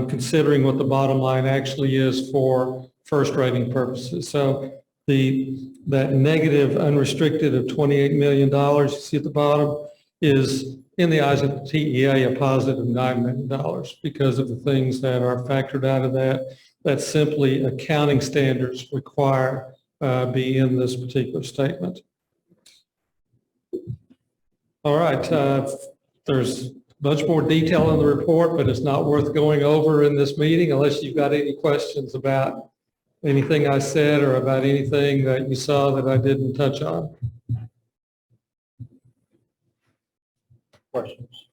considering what the bottom line actually is for first rating purposes. So that negative unrestricted of $28 million you see at the bottom is, in the eyes of the TEA, a positive $9 million because of the things that are factored out of that simply accounting standards require be in this particular statement. All right, there's much more detail in the report, but it's not worth going over in this meeting unless you've got any questions about anything I said or about anything that you saw that I didn't touch on. Questions?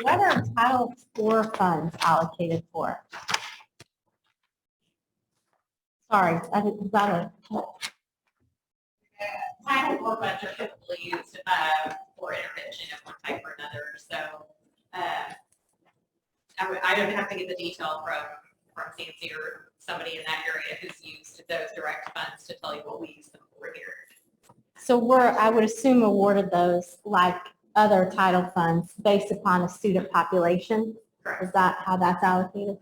What are Title IV funds allocated for? Sorry, I didn't, Title IV funds are typically used for intervention of one type or another. So I don't have to get the detail from Nancy or somebody in that area who's used those direct funds to tell you what we use them for here. so I would assume awarded those like other title funds based upon a student population? Correct. Is that how that's allocated?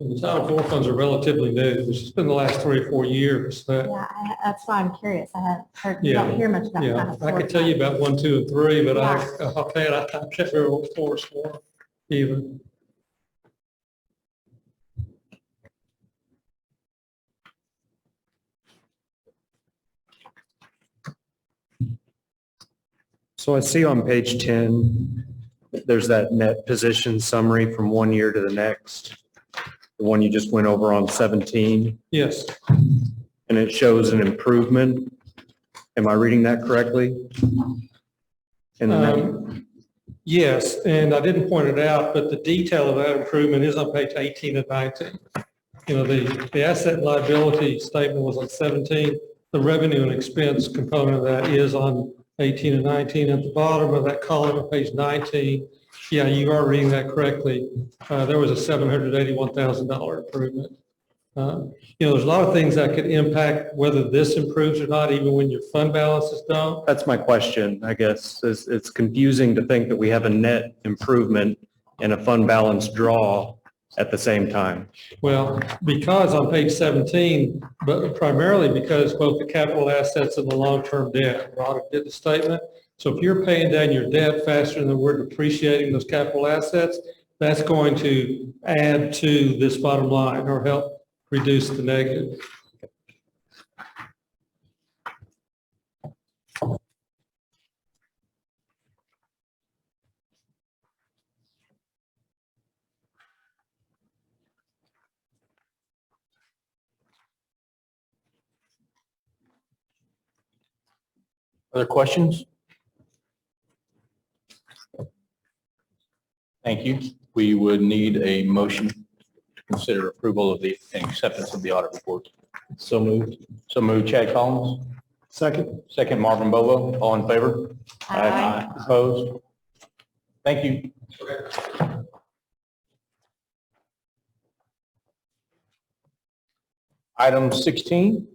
And the Title IV funds are relatively new. It's just been the last 3 or 4 years. Yeah, that's why I'm curious. I haven't heard, you Yeah. don't hear much about Yeah, Title IV. I could tell you about 1, 2, and 3, but Yeah. I'll tell you, I can't remember what 4 is for even. So I see on page 10, there's that net position summary from one year to the next. The one you just went over on 17, Yes. and it shows an improvement. Am I reading that correctly? And then Yes, and I didn't point it out, but the detail of that improvement is on page 18 and 19. You know, the asset and liability statement was on 17. The revenue and expense component of that is on 18 and 19. At the bottom of that column on page 19, yeah, you are reading that correctly. There was a $781,000 improvement. You know, there's a lot of things that could impact whether this improves or not, even when your fund balances don't. that's my question, I guess. It's confusing to think that we have a net improvement and a fund balance draw at the same time. Well, because on page 17, but primarily because both the capital assets and the long-term debt, Audit did the statement. So if you're paying down your debt faster than we're depreciating those capital assets, that's going to add to this bottom line or help reduce the negative. Other questions? Thank you. We would need a motion to consider approval of the and acceptance of the audit report. So moved. So moved, Chad Collins. Second. Second, Marvin Bobo. All in favor? Aye. Opposed? Thank you. Item 16,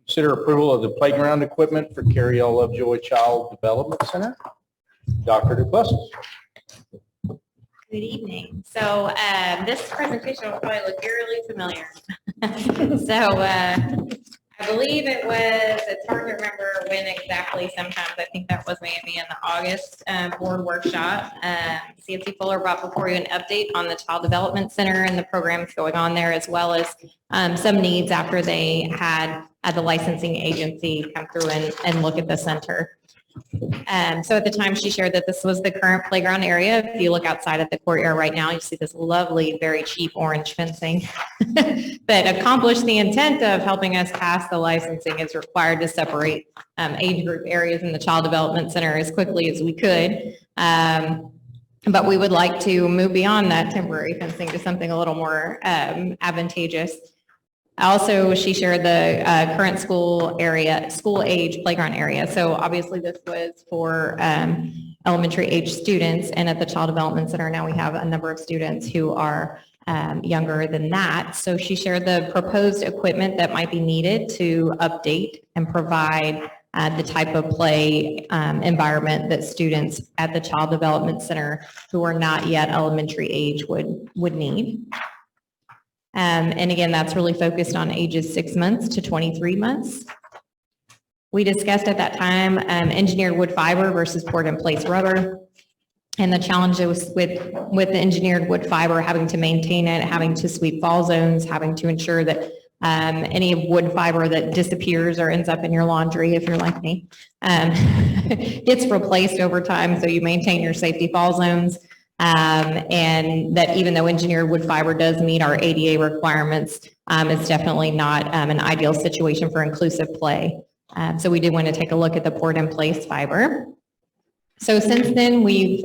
consider approval of the playground equipment for Carrie Lovejoy Child Development Center. Dr. Duplessis. Good evening. So this presentation will probably look eerily familiar. So I believe it's hard to remember when exactly. Sometimes I think that was maybe in the August board workshop. CFC Fuller brought before you an update on the Child Development Center and the programs going on there, as well as some needs after they had the licensing agency come through and look at the center. So at the time she shared that this was the current playground area. If you look outside at the courtyard right now, you see this lovely, very cheap orange fencing that accomplished the intent of helping us pass the licensing. Is required to separate age group areas in the Child Development Center as quickly as we could. But we would like to move beyond that temporary fencing to something a little more advantageous. Also, she shared the current school age playground area. So obviously this was for elementary age students, and at the Child Development Center now we have a number of students who are younger than that. So she shared the proposed equipment that might be needed to update and provide the type of play environment that students at the Child Development Center who are not yet elementary age would need. And again, that's really focused on ages 6 months to 23 months. We discussed at that time engineered wood fiber versus poured in place rubber. And the challenges with the engineered wood fiber, having to maintain it, having to sweep fall zones, having to ensure that any wood fiber that disappears or ends up in your laundry, if you're like me, gets replaced over time, so you maintain your safety fall zones. And that even though engineered wood fiber does meet our ADA requirements, it's definitely not an ideal situation for inclusive play. So we did want to take a look at the poured in place fiber. So since then, we've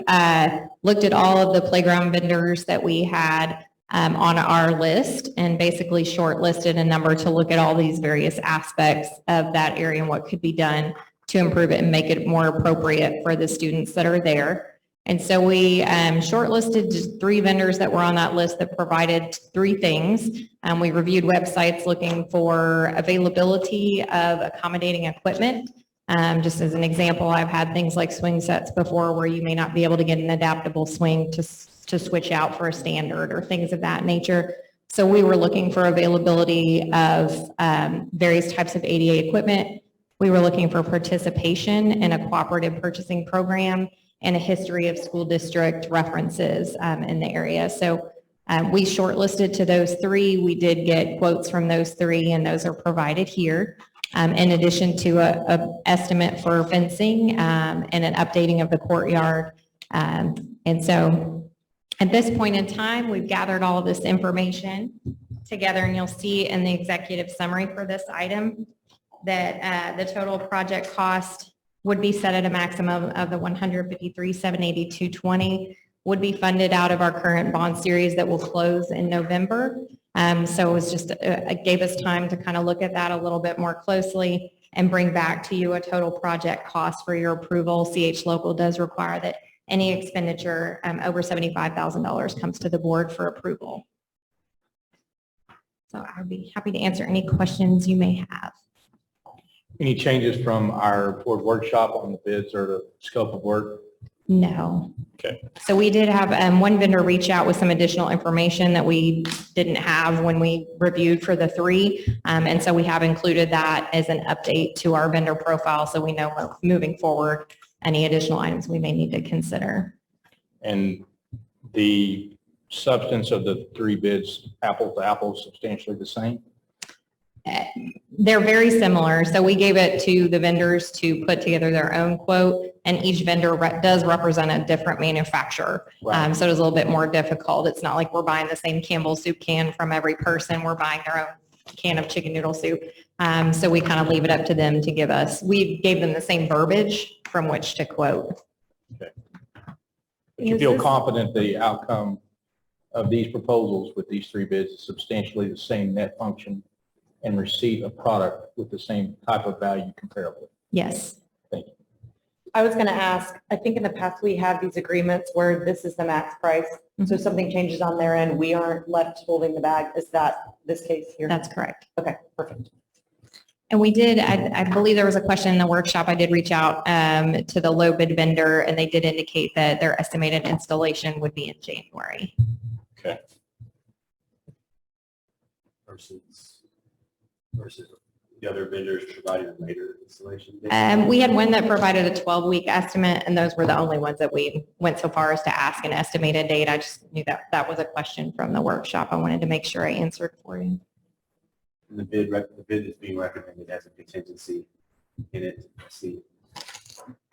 looked at all of the playground vendors that we had on our list and basically shortlisted a number to look at all these various aspects of that area and what could be done to improve it and make it more appropriate for the students that are there. And so we shortlisted just 3 vendors that were on that list that provided 3 things. We reviewed websites looking for availability of accommodating equipment. Just as an example, I've had things like swing sets before where you may not be able to get an adaptable swing to switch out for a standard or things of that nature. So we were looking for availability of various types of ADA equipment. We were looking for participation in a cooperative purchasing program and a history of school district references in the area. So we shortlisted to those 3. We did get quotes from those 3, and those are provided here. In addition to a estimate for fencing and an updating of the courtyard. And so at this point in time, we've gathered all of this information together, and you'll see in the executive summary for this item that the total project cost would be set at a maximum of the $153,782.20, would be funded out of our current bond series that will close in November. So it was just, it gave us time to kind of look at that a little bit more closely and bring back to you a total project cost for your approval. CH Local does require that any expenditure over $75,000 comes to the board for approval. So I'd be happy to answer any questions you may have. Any changes from our board workshop on the bids or the scope of work? No. Okay. So we did have one vendor reach out with some additional information that we didn't have when we reviewed for the 3. And so we have included that as an update to our vendor profile, so we know moving forward any additional items we may need to consider. And the substance of the 3 bids, apple to apple, substantially the same? They're very similar. So we gave it to the vendors to put together their own quote, and each vendor does represent a different manufacturer. Right. So it is a little bit more difficult. It's not like we're buying the same Campbell's soup can from every person. We're buying their own can of chicken noodle soup. So we kind of leave it up to them to give us, we gave them the same verbiage from which to quote. Okay. But you feel confident the outcome of these proposals with these three bids is substantially the same net function and receipt of product with the same type of value comparably? Yes. Thank you. I was going to ask, I think in the past we have these agreements where this is the max price. So if something changes on their end, we aren't left holding the bag. Is that this case here? That's correct. Okay, perfect. And we did, I believe there was a question in the workshop. I did reach out to the low bid vendor, and they did indicate that their estimated installation would be in January. Okay. Versus the other vendors providing a later installation date? We had one that provided a 12-week estimate, and those were the only ones that we went so far as to ask an estimated date. I just knew that that was a question from the workshop. I wanted to make sure I answered for you. And the bid is being recommended as a contingency in it. See.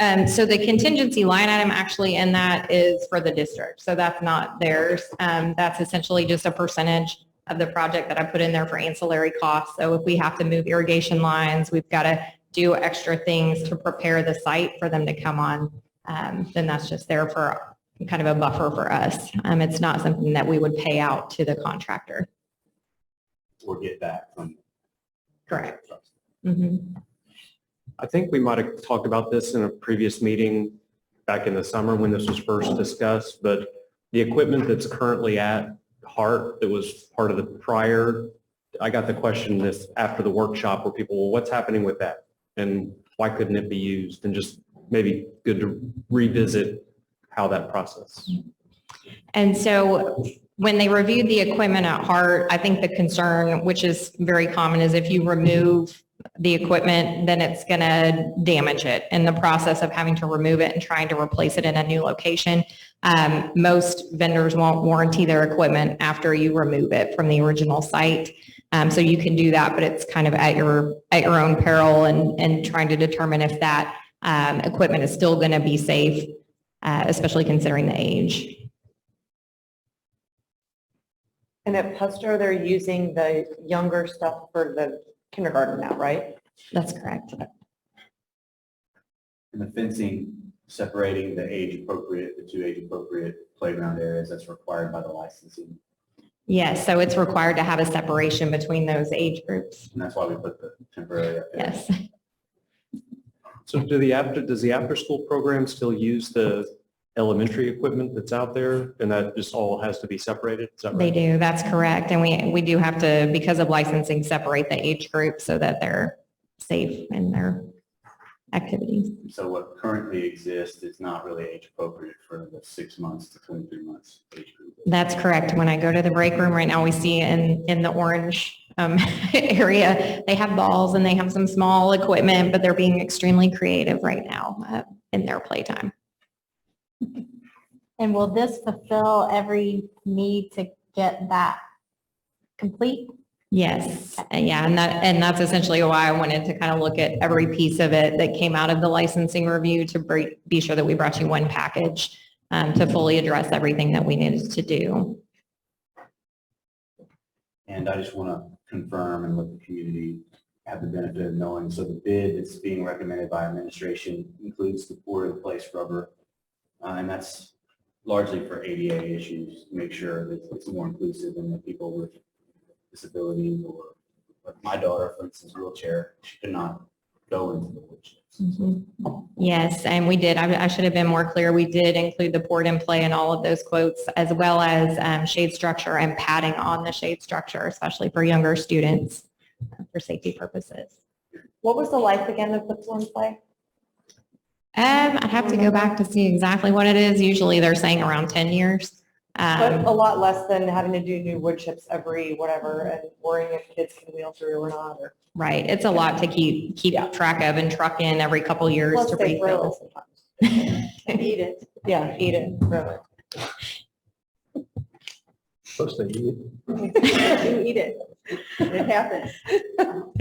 So the contingency line item actually in that is for the district. So that's not theirs. That's essentially just a percentage of the project that I put in there for ancillary costs. So if we have to move irrigation lines, we've got to do extra things to prepare the site for them to come on, then that's just there for kind of a buffer for us. It's not something that we would pay out to the contractor. Or get back from. Correct. Mm-hmm. I think we might have talked about this in a previous meeting back in the summer when this was first discussed, but the equipment that's currently at Hart that was part of the prior, I got the question this after the workshop where people, well, what's happening with that? And why couldn't it be used? And just maybe good to revisit how that process. And so when they reviewed the equipment at Hart, I think the concern, which is very common, is if you remove the equipment, then it's going to damage it in the process of having to remove it and trying to replace it in a new location. Most vendors won't warranty their equipment after you remove it from the original site. So you can do that, but it's kind of at your own peril and trying to determine if that equipment is still going to be safe, especially considering the age. And at Puster, they're using the younger stuff for the kindergarten now, right? That's correct. And the fencing separating the two age appropriate playground areas that's required by the licensing. Yes, so it's required to have a separation between those age groups. And that's why we put the temporary up there. Yes. So does the after school program still use the elementary equipment that's out there and that just all has to be separated? Is that right? They do, that's correct. And we do have to, because of licensing, separate the age group so that they're safe in their activities. So what currently exists is not really age appropriate for the 6 months to 23 months age group. That's correct. When I go to the break room right now, we see in the orange area, they have balls and they have some small equipment, but they're being extremely creative right now in their playtime. And will this fulfill every need to get that complete? Yes, yeah, and that's essentially why I wanted to kind of look at every piece of it that came out of the licensing review to be sure that we brought you one package to fully address everything that we needed to do. And I just want to confirm and let the community have the benefit of knowing. So the bid that's being recommended by administration includes the pour-in-place rubber, and that's largely for ADA issues, to make sure that it's more inclusive and that people with disabilities or like my daughter, for instance, wheelchair, she could not go into the wood chips. Mm-hmm. Yes, and we did. I should have been more clear. We did include the poured in play in all of those quotes, as well as shade structure and padding on the shade structure, especially for younger students for safety purposes. What was the life again of the pour and play? I'd have to go back to see exactly what it is. Usually they're saying around 10 years. But a lot less than having to do new wood chips every whatever and worrying if kids can wheel through or not. Or Right. It's a lot to keep track of and truck in every couple years plus to they throw refill. it sometimes. Eat it. Yeah, eat it. Throw it. Supposed to eat You eat it. It happens.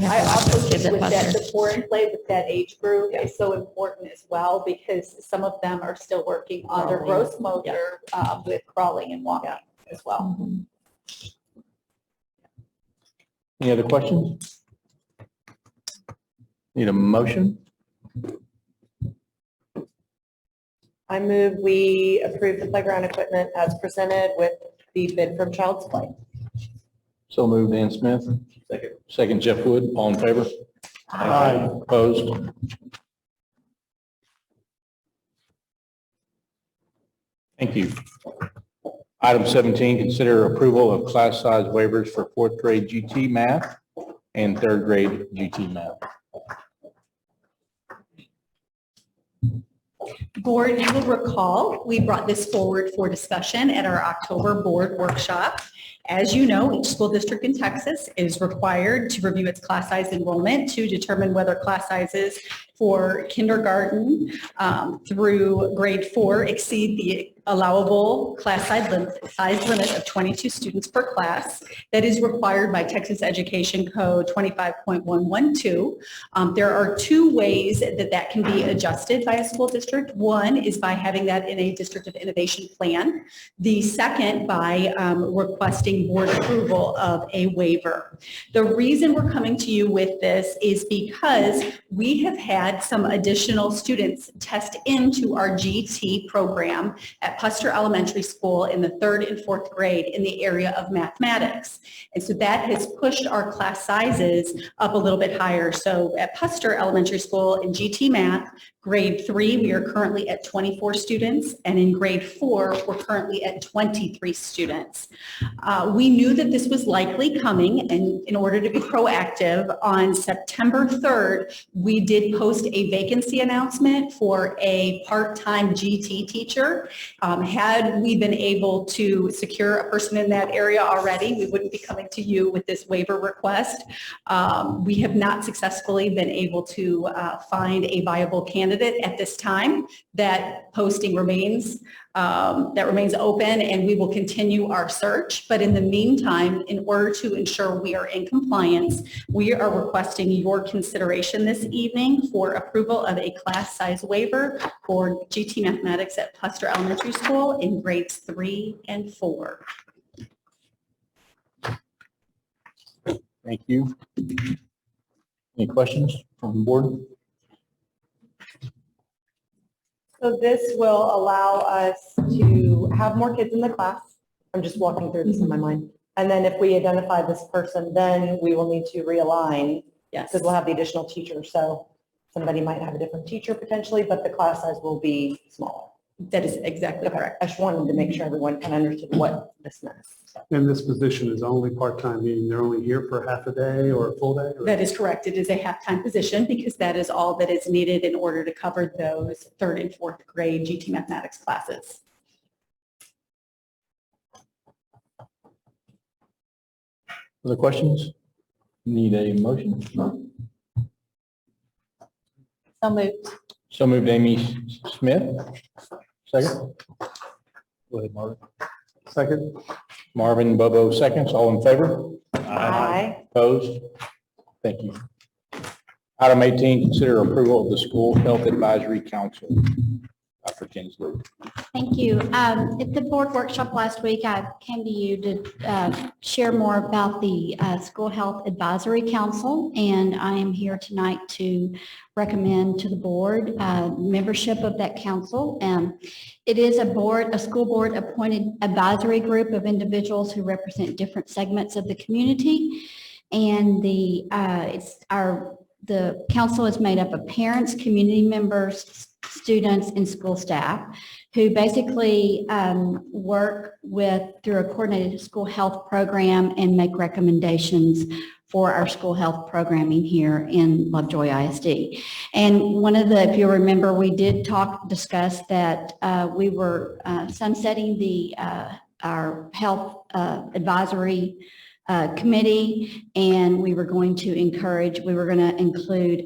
I also Kids think at with that, Puster. the pour and play with that age group is so important as well, because some of them are still working on their Crawling. growth motor with crawling and walking as well. Mhm. Any other questions? Need a motion? I move we approve the playground equipment as presented with the bid from Child's Play. So moved, Dan Smith. Second. Second, Jeff Wood. All in favor? Aye. Opposed? Thank you. Item 17, consider approval of class size waivers for fourth grade GT math and third grade GT math. Board, you will recall, we brought this forward for discussion at our October board workshop. As you know, each school district in Texas is required to review its class size enrollment to determine whether class sizes for kindergarten through grade 4 exceed the allowable class size limit of 22 students per class that is required by Texas Education Code 25.112. There are two ways that can be adjusted by a school district. One is by having that in a District of Innovation plan. The second by requesting board approval of a waiver. The reason we're coming to you with this is because we have had some additional students test into our GT program at Puster Elementary School in the 3rd and 4th grade in the area of mathematics. And so that has pushed our class sizes up a little bit higher. So at Puster Elementary School in GT math, grade 3, we are currently at 24 students, and in grade 4, we're currently at 23 students. We knew that this was likely coming, and in order to be proactive, on September 3rd, we did post a vacancy announcement for a part-time GT teacher. Had we been able to secure a person in that area already, we wouldn't be coming to you with this waiver request. We have not successfully been able to find a viable candidate at this time. That posting remains open, and we will continue our search. But in the meantime, in order to ensure we are in compliance, we are requesting your consideration this evening for approval of a class size waiver for GT mathematics at Puster Elementary School in grades 3 and 4. Thank you. Any questions from the board? So this will allow us to have more kids in the class. I'm just walking through this in my mind. And then if we identify this person, then we will need to realign. Yes. Because we'll have the additional teacher. So somebody might have a different teacher potentially, but the class size will be smaller. That is exactly correct. I just wanted to make sure everyone kind of understood what this meant. And this position is only part-time, meaning they're only here for half a day or a full day? or- That is correct. It is a half-time position because that is all that is needed in order to cover those 3rd and 4th grade GT mathematics classes. Other questions? Need a motion? So moved. So moved, Amy Smith. Second? Go ahead, Marvin. Second? Marvin Bobo, seconds. All in favor? Aye. Opposed? Thank you. Item 18, consider approval of the School Health Advisory Council. Dr. Kinsley. Thank you. At the board workshop last week, I came to you to share more about the School Health Advisory Council, and I am here tonight to recommend to the board membership of that council. It is a school board appointed advisory group of individuals who represent different segments of the community, and the council is made up of parents, community members, students, and school staff who basically work through a coordinated school health program and make recommendations for our school health programming here in Lovejoy ISD. And if you remember, we did discuss that we were sunsetting our health advisory committee, and we were going to include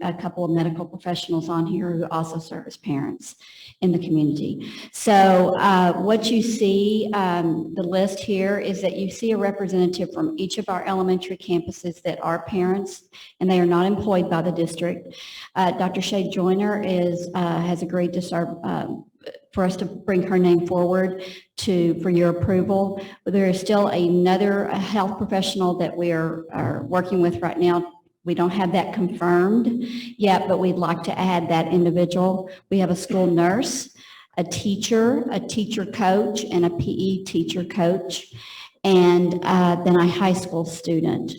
a couple of medical professionals on here who also serve as parents in the community. So what you see, the list here is that you see a representative from each of our elementary campuses that are parents, and they are not employed by the district. Dr. Shay Joyner has agreed to serve for us to bring her name forward for your approval. But there is still another health professional that we are working with right now. We don't have that confirmed yet, but we'd like to add that individual. We have a school nurse, a teacher coach, and a PE teacher coach, and then a high school student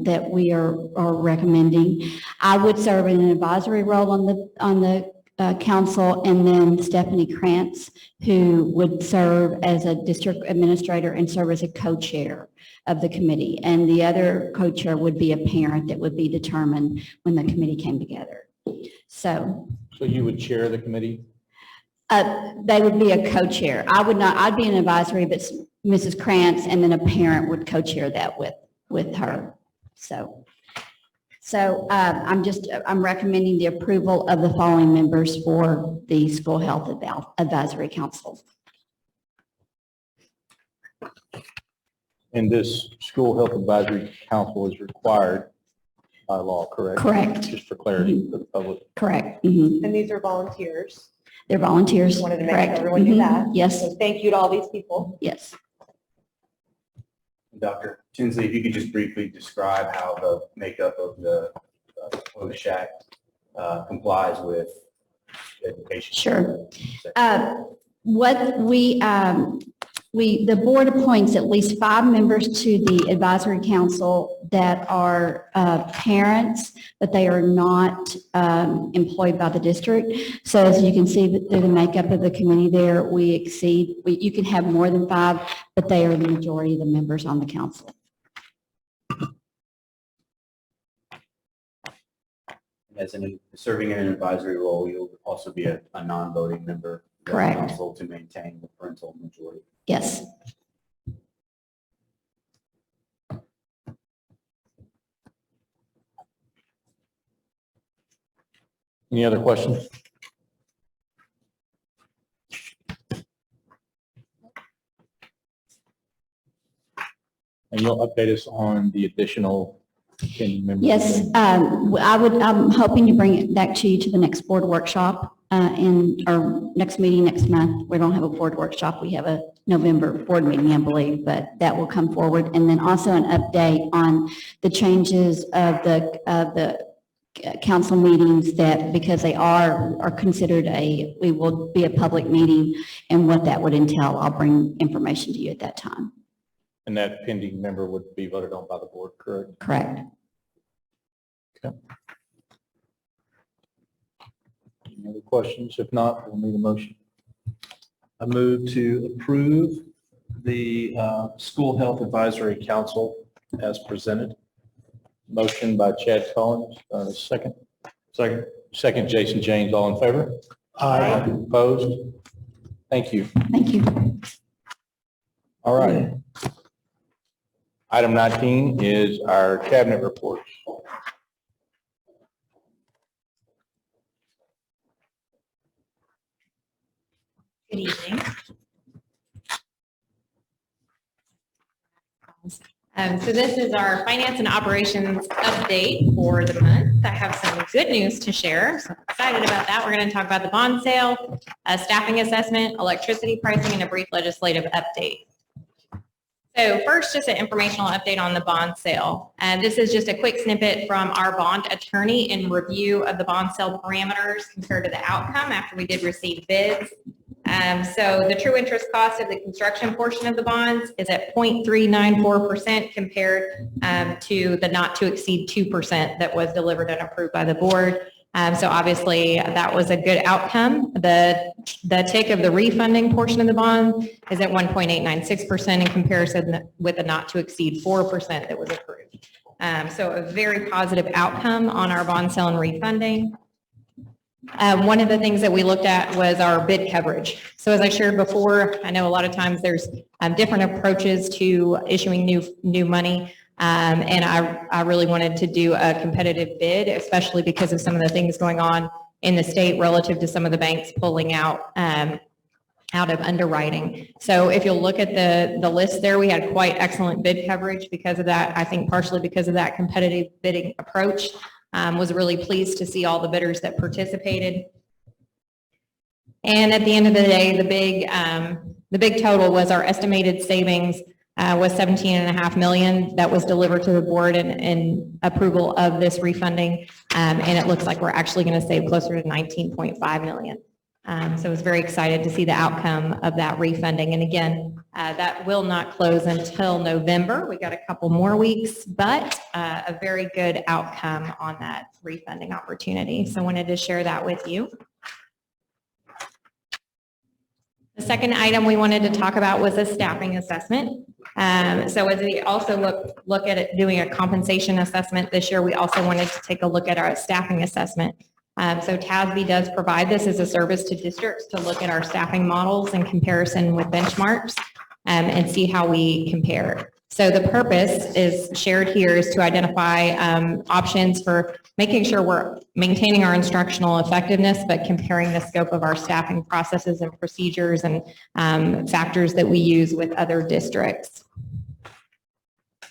that we are recommending. I would serve in an advisory role on the council, and then Stephanie Krantz, who would serve as a district administrator and serve as a co-chair of the committee. And the other co-chair would be a parent that would be determined when the committee came together. So you would chair the committee? they would be a co-chair. I'd be an advisory, but Mrs. Krantz and then a parent would co-chair that with her. So I'm recommending the approval of the following members for the School Health Advisory Council. And this School Health Advisory Council is required by law, correct? Correct. Just for clarity for the public. Correct. Mhm. And these are volunteers. They're volunteers. Just wanted to make Correct. sure everyone knew Mhm. that. Yes, So thank you to all these people. yes. Dr. Tinsley, if you could just briefly describe how the makeup of the shack complies with education. Sure. What the board appoints at least 5 members to the advisory council that are parents, but they are not employed by the district. So as you can see through the makeup of the committee there, you can have more than 5, but they are the majority of the members on the council. As serving in an advisory role, you'll also be a non-voting member of the Correct. council to maintain the parental majority. Yes. Any other questions? And you'll update us on the additional 10 members? Yes, I'm hoping to bring it back to you to the next board workshop in our next meeting next month. We don't have a board workshop. We have a November board meeting, I believe, but that will come forward. And then also an update on the changes of the council meetings that, because they are considered we will be a public meeting, and what that would entail. I'll bring information to you at that time. And that pending member would be voted on by the board, correct? Correct. Okay. Any other questions? If not, we'll need a motion. I move to approve the School Health Advisory Council as presented. Motion by Chad Collins, second. Second, Jason James, all in favor? Aye. Opposed? Thank you. Thank you. All right. Item 19 is our cabinet reports. Good evening. So this is our finance and operations update for the month. I have some good news to share. So I'm excited about that. We're going to talk about the bond sale, a staffing assessment, electricity pricing, and a brief legislative update. So first, just an informational update on the bond sale. And this is just a quick snippet from our bond attorney in review of the bond sale parameters compared to the outcome after we did receive bids. So the true interest cost of the construction portion of the bonds is at 0.394% compared to the not to exceed 2% that was delivered and approved by the board. So obviously that was a good outcome. The take of the refunding portion of the bond is at 1.896% in comparison with the not to exceed 4% that was approved. So a very positive outcome on our bond sale and refunding. One of the things that we looked at was our bid coverage. So as I shared before, I know a lot of times there's different approaches to issuing new money. And I really wanted to do a competitive bid, especially because of some of the things going on in the state relative to some of the banks pulling out of underwriting. So if you'll look at the list there, we had quite excellent bid coverage because of that. I think partially because of that competitive bidding approach. Was really pleased to see all the bidders that participated. And at the end of the day, the big total was our estimated savings was $17.5 million that was delivered to the board in approval of this refunding. And it looks like we're actually going to save closer to $19.5 million So I was very excited to see the outcome of that refunding. And again, that will not close until November. We got a couple more weeks, but a very good outcome on that refunding opportunity. So I wanted to share that with you. The second item we wanted to talk about was a staffing assessment. So as we also look at it, doing a compensation assessment this year, we also wanted to take a look at our staffing assessment. So TASB does provide this as a service to districts to look at our staffing models in comparison with benchmarks and see how we compare. So the purpose is shared here is to identify options for making sure we're maintaining our instructional effectiveness, but comparing the scope of our staffing processes and procedures and factors that we use with other districts.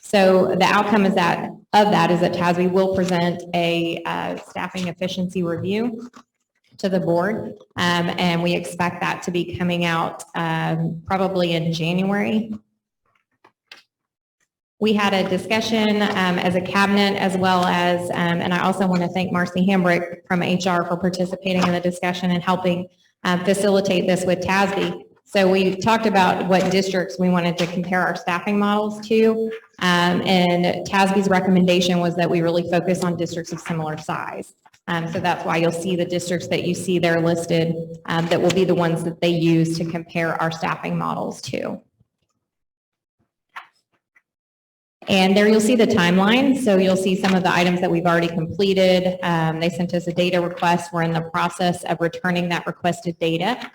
So the outcome is that TASB will present a staffing efficiency review to the board, and we expect that to be coming out probably in January. We had a discussion as a cabinet as well as, and I also want to thank Marcy Hambrick from HR for participating in the discussion and helping facilitate this with TASB. So we talked about what districts we wanted to compare our staffing models to, and TASB's recommendation was that we really focus on districts of similar size. So that's why you'll see the districts that you see there listed that will be the ones that they use to compare our staffing models to. And there you'll see the timeline. So you'll see some of the items that we've already completed. They sent us a data request. We're in the process of returning that requested data.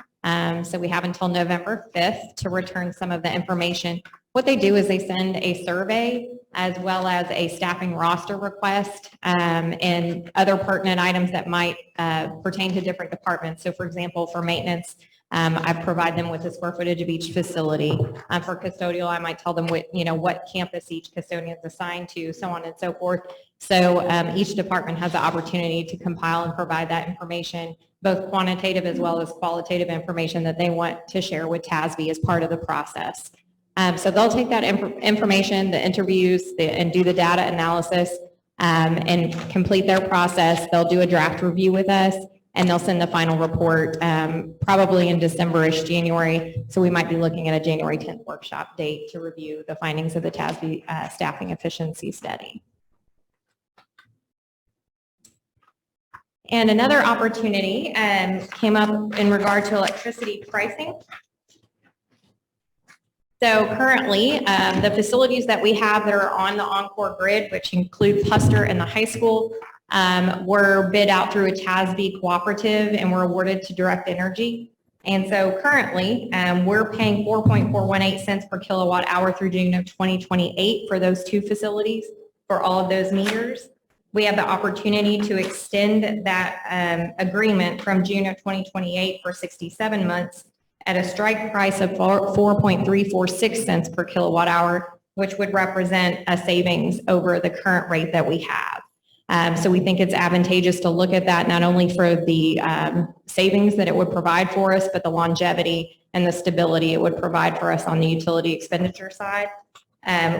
So we have until November 5th to return some of the information. What they do is they send a survey as well as a staffing roster request and other pertinent items that might pertain to different departments. So for example, for maintenance, I provide them with the square footage of each facility. For custodial, I might tell them what campus each custodian is assigned to, so on and so forth. So each department has the opportunity to compile and provide that information, both quantitative as well as qualitative information that they want to share with TASB as part of the process. So they'll take that information, the interviews, and do the data analysis and complete their process. They'll do a draft review with us, and they'll send the final report probably in December-ish, January. So we might be looking at a January 10th workshop date to review the findings of the TASB staffing efficiency study. And another opportunity came up in regard to electricity pricing. So currently, the facilities that we have that are on the Encore grid, which include Puster and the high school, were bid out through a TASB cooperative and were awarded to Direct Energy. And so currently, we're paying 4.418 cents per kilowatt hour through June of 2028 for those two facilities for all of those meters. We have the opportunity to extend that agreement from June of 2028 for 67 months at a strike price of 4.346 cents per kilowatt hour, which would represent a savings over the current rate that we have. So we think it's advantageous to look at that not only for the savings that it would provide for us, but the longevity and the stability it would provide for us on the utility expenditure side.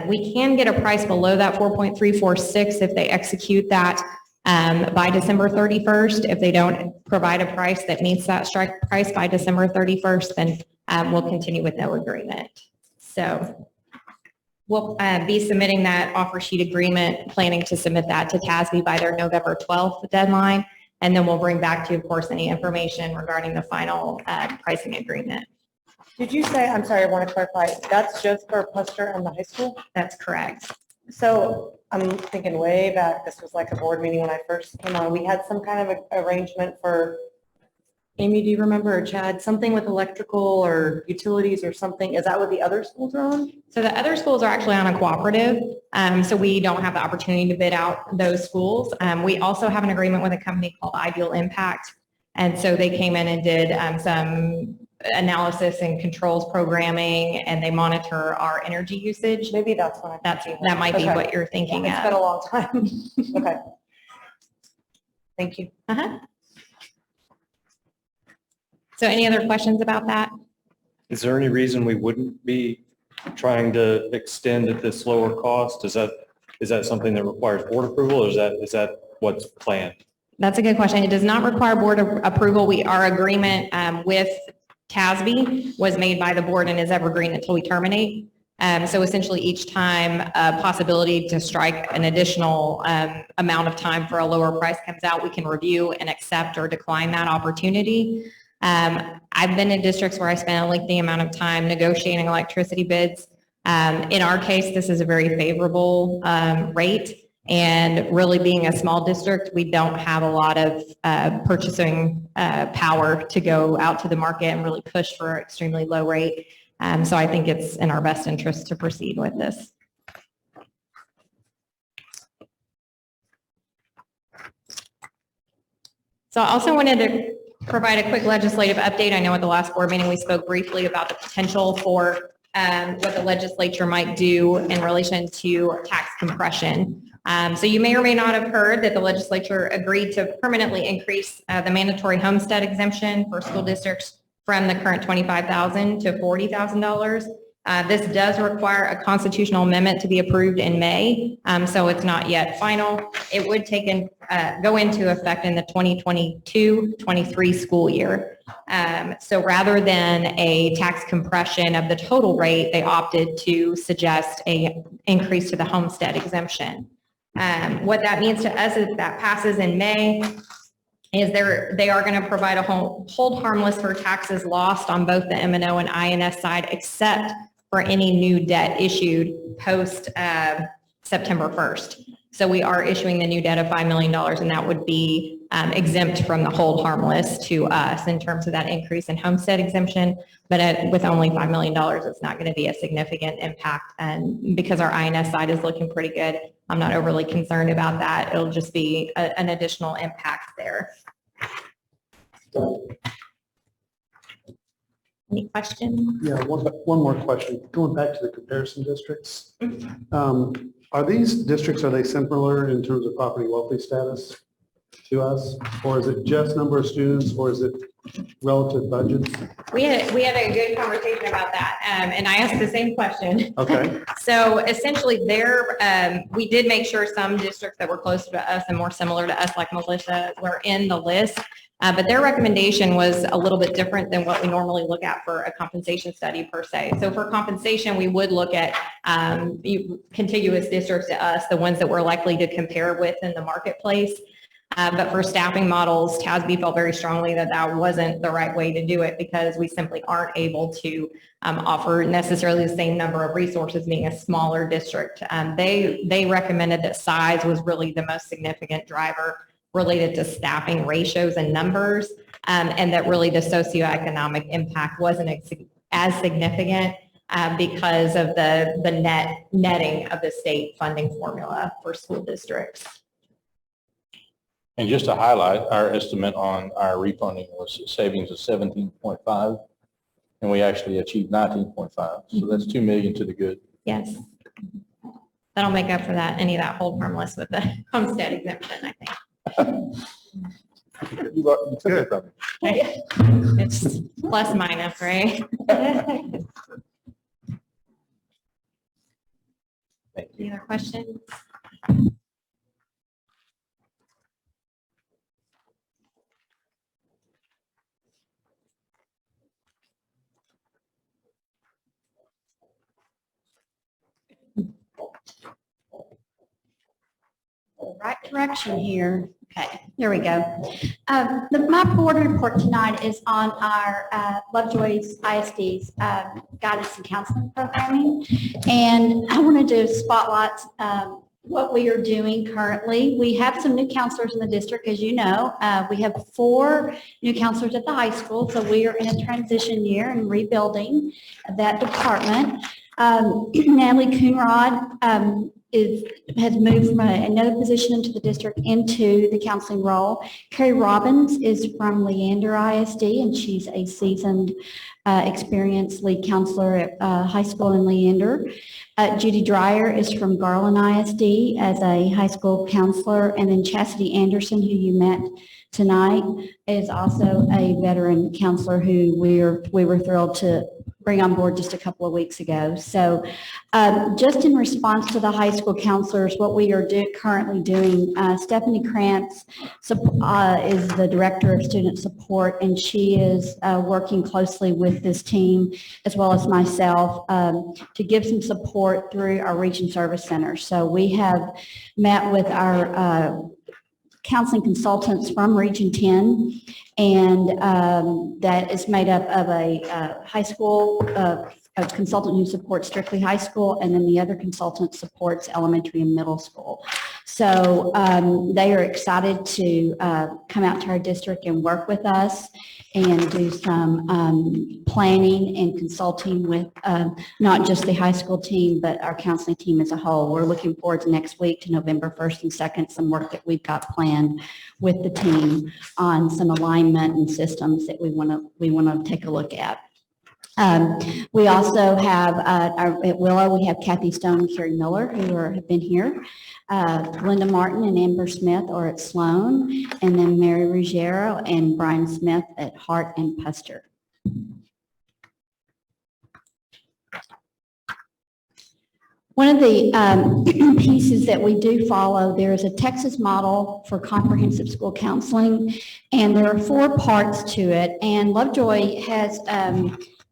We can get a price below that 4.346 if they execute that by December 31st. If they don't provide a price that meets that strike price by December 31st, then we'll continue with no agreement. So we'll be submitting that offer sheet agreement, planning to submit that to TASB by their November 12th deadline. And then we'll bring back to you, of course, any information regarding the final pricing agreement. Did you say, I'm sorry, I want to clarify, that's just for Puster and the high school? That's correct. So I'm thinking way back, this was like a board meeting when I first came on. We had some kind of arrangement for, Amy, do you remember, or Chad, something with electrical or utilities or something? Is that what the other schools are on? So the other schools are actually on a cooperative, so we don't have the opportunity to bid out those schools. We also have an agreement with a company called Ideal Impact, and so they came in and did some analysis and controls programming, and they monitor our energy usage. Maybe that's what I'm thinking. That might be what you're thinking of. It's been a long time. Okay. Thank you. So any other questions about that? Is there any reason we wouldn't be trying to extend at this lower cost? Is that something that requires board approval, or is that what's planned? That's a good question. It does not require board approval. Our agreement with TASB was made by the board and is evergreen until we terminate. So essentially each time a possibility to strike an additional amount of time for a lower price comes out, we can review and accept or decline that opportunity. I've been in districts where I spent a lengthy amount of time negotiating electricity bids. In our case, this is a very favorable rate. And really being a small district, we don't have a lot of purchasing power to go out to the market and really push for an extremely low rate. So I think it's in our best interest to proceed with this. So I also wanted to provide a quick legislative update. I know at the last board meeting, we spoke briefly about the potential for what the legislature might do in relation to tax compression. So you may or may not have heard that the legislature agreed to permanently increase the mandatory homestead exemption for school districts from the current $25,000 to $40,000. This does require a constitutional amendment to be approved in May, so it's not yet final. It would go into effect in the 2022-23 school year. So rather than a tax compression of the total rate, they opted to suggest an increase to the homestead exemption. What that means to us is that passes in May is they are going to provide a hold harmless for taxes lost on both the M&O and INS side, except for any new debt issued post September 1st. So we are issuing the new debt of $5 million, and that would be exempt from the hold harmless to us in terms of that increase in homestead exemption. But with only $5 million, it's not going to be a significant impact. And because our INS side is looking pretty good, I'm not overly concerned about that. It'll just be an additional impact there. Any questions? Yeah, one more question. Going back to the comparison districts. Are these districts, are they similar in terms of property wealthy status to us? Or is it just number of students, or is it relative budgets? We had a good conversation about that, and I asked the same question. Okay. So essentially we did make sure some districts that were closer to us and more similar to us, like Militia, were in the list. But their recommendation was a little bit different than what we normally look at for a compensation study per se. So for compensation, we would look at contiguous districts to us, the ones that we're likely to compare with in the marketplace. But for staffing models, TASB felt very strongly that that wasn't the right way to do it because we simply aren't able to offer necessarily the same number of resources being a smaller district. They recommended that size was really the most significant driver related to staffing ratios and numbers, and that really the socioeconomic impact wasn't as significant because of the netting of the state funding formula for school districts. And just to highlight, our estimate on our refunding was savings of 17.5, and we actually achieved 19.5. So that's 2 million to the good. Yes. That'll make up for that, any of that hold harmless with the homestead exemption, I think. You took it from me. It's plus minus, right? Any other questions? Right direction here. Okay, there we go. My board report tonight is on our Lovejoy's ISD's guidance and counseling programming. And I wanted to spotlight what we are doing currently. We have some new counselors in the district, as you know. We have 4 new counselors at the high school, so we are in a transition year and rebuilding that department. Natalie Coonrod has moved from another position into the district into the counseling role. Carrie Robbins is from Leander ISD, and she's a seasoned, experienced lead counselor at high school in Leander. Judy Dreyer is from Garland ISD as a high school counselor, and then Chastity Anderson, who you met tonight, is also a veteran counselor who we were thrilled to bring on board just a couple of weeks ago. So just in response to the high school counselors, what we are currently doing, Stephanie Krantz is the Director of Student Support, and she is working closely with this team as well as myself to give some support through our Region Service Center. So we have met with our counseling consultants from Region 10, and that is made up of a high school, a consultant who supports strictly high school, and then the other consultant supports elementary and middle school. So they are excited to come out to our district and work with us and do some planning and consulting with not just the high school team, but our counseling team as a whole. We're looking forward to next week, to November 1st and 2nd, some work that we've got planned with the team on some alignment and systems that we want to take a look at. We also have at Willow, we have Kathy Stone and Carrie Miller, who have been here. Linda Martin and Amber Smith are at Sloan, and then Mary Ruggiero and Brian Smith at Hart and Puster. One of the pieces that we do follow, there is a Texas model for comprehensive school counseling, and there are 4 parts to it, and Lovejoy has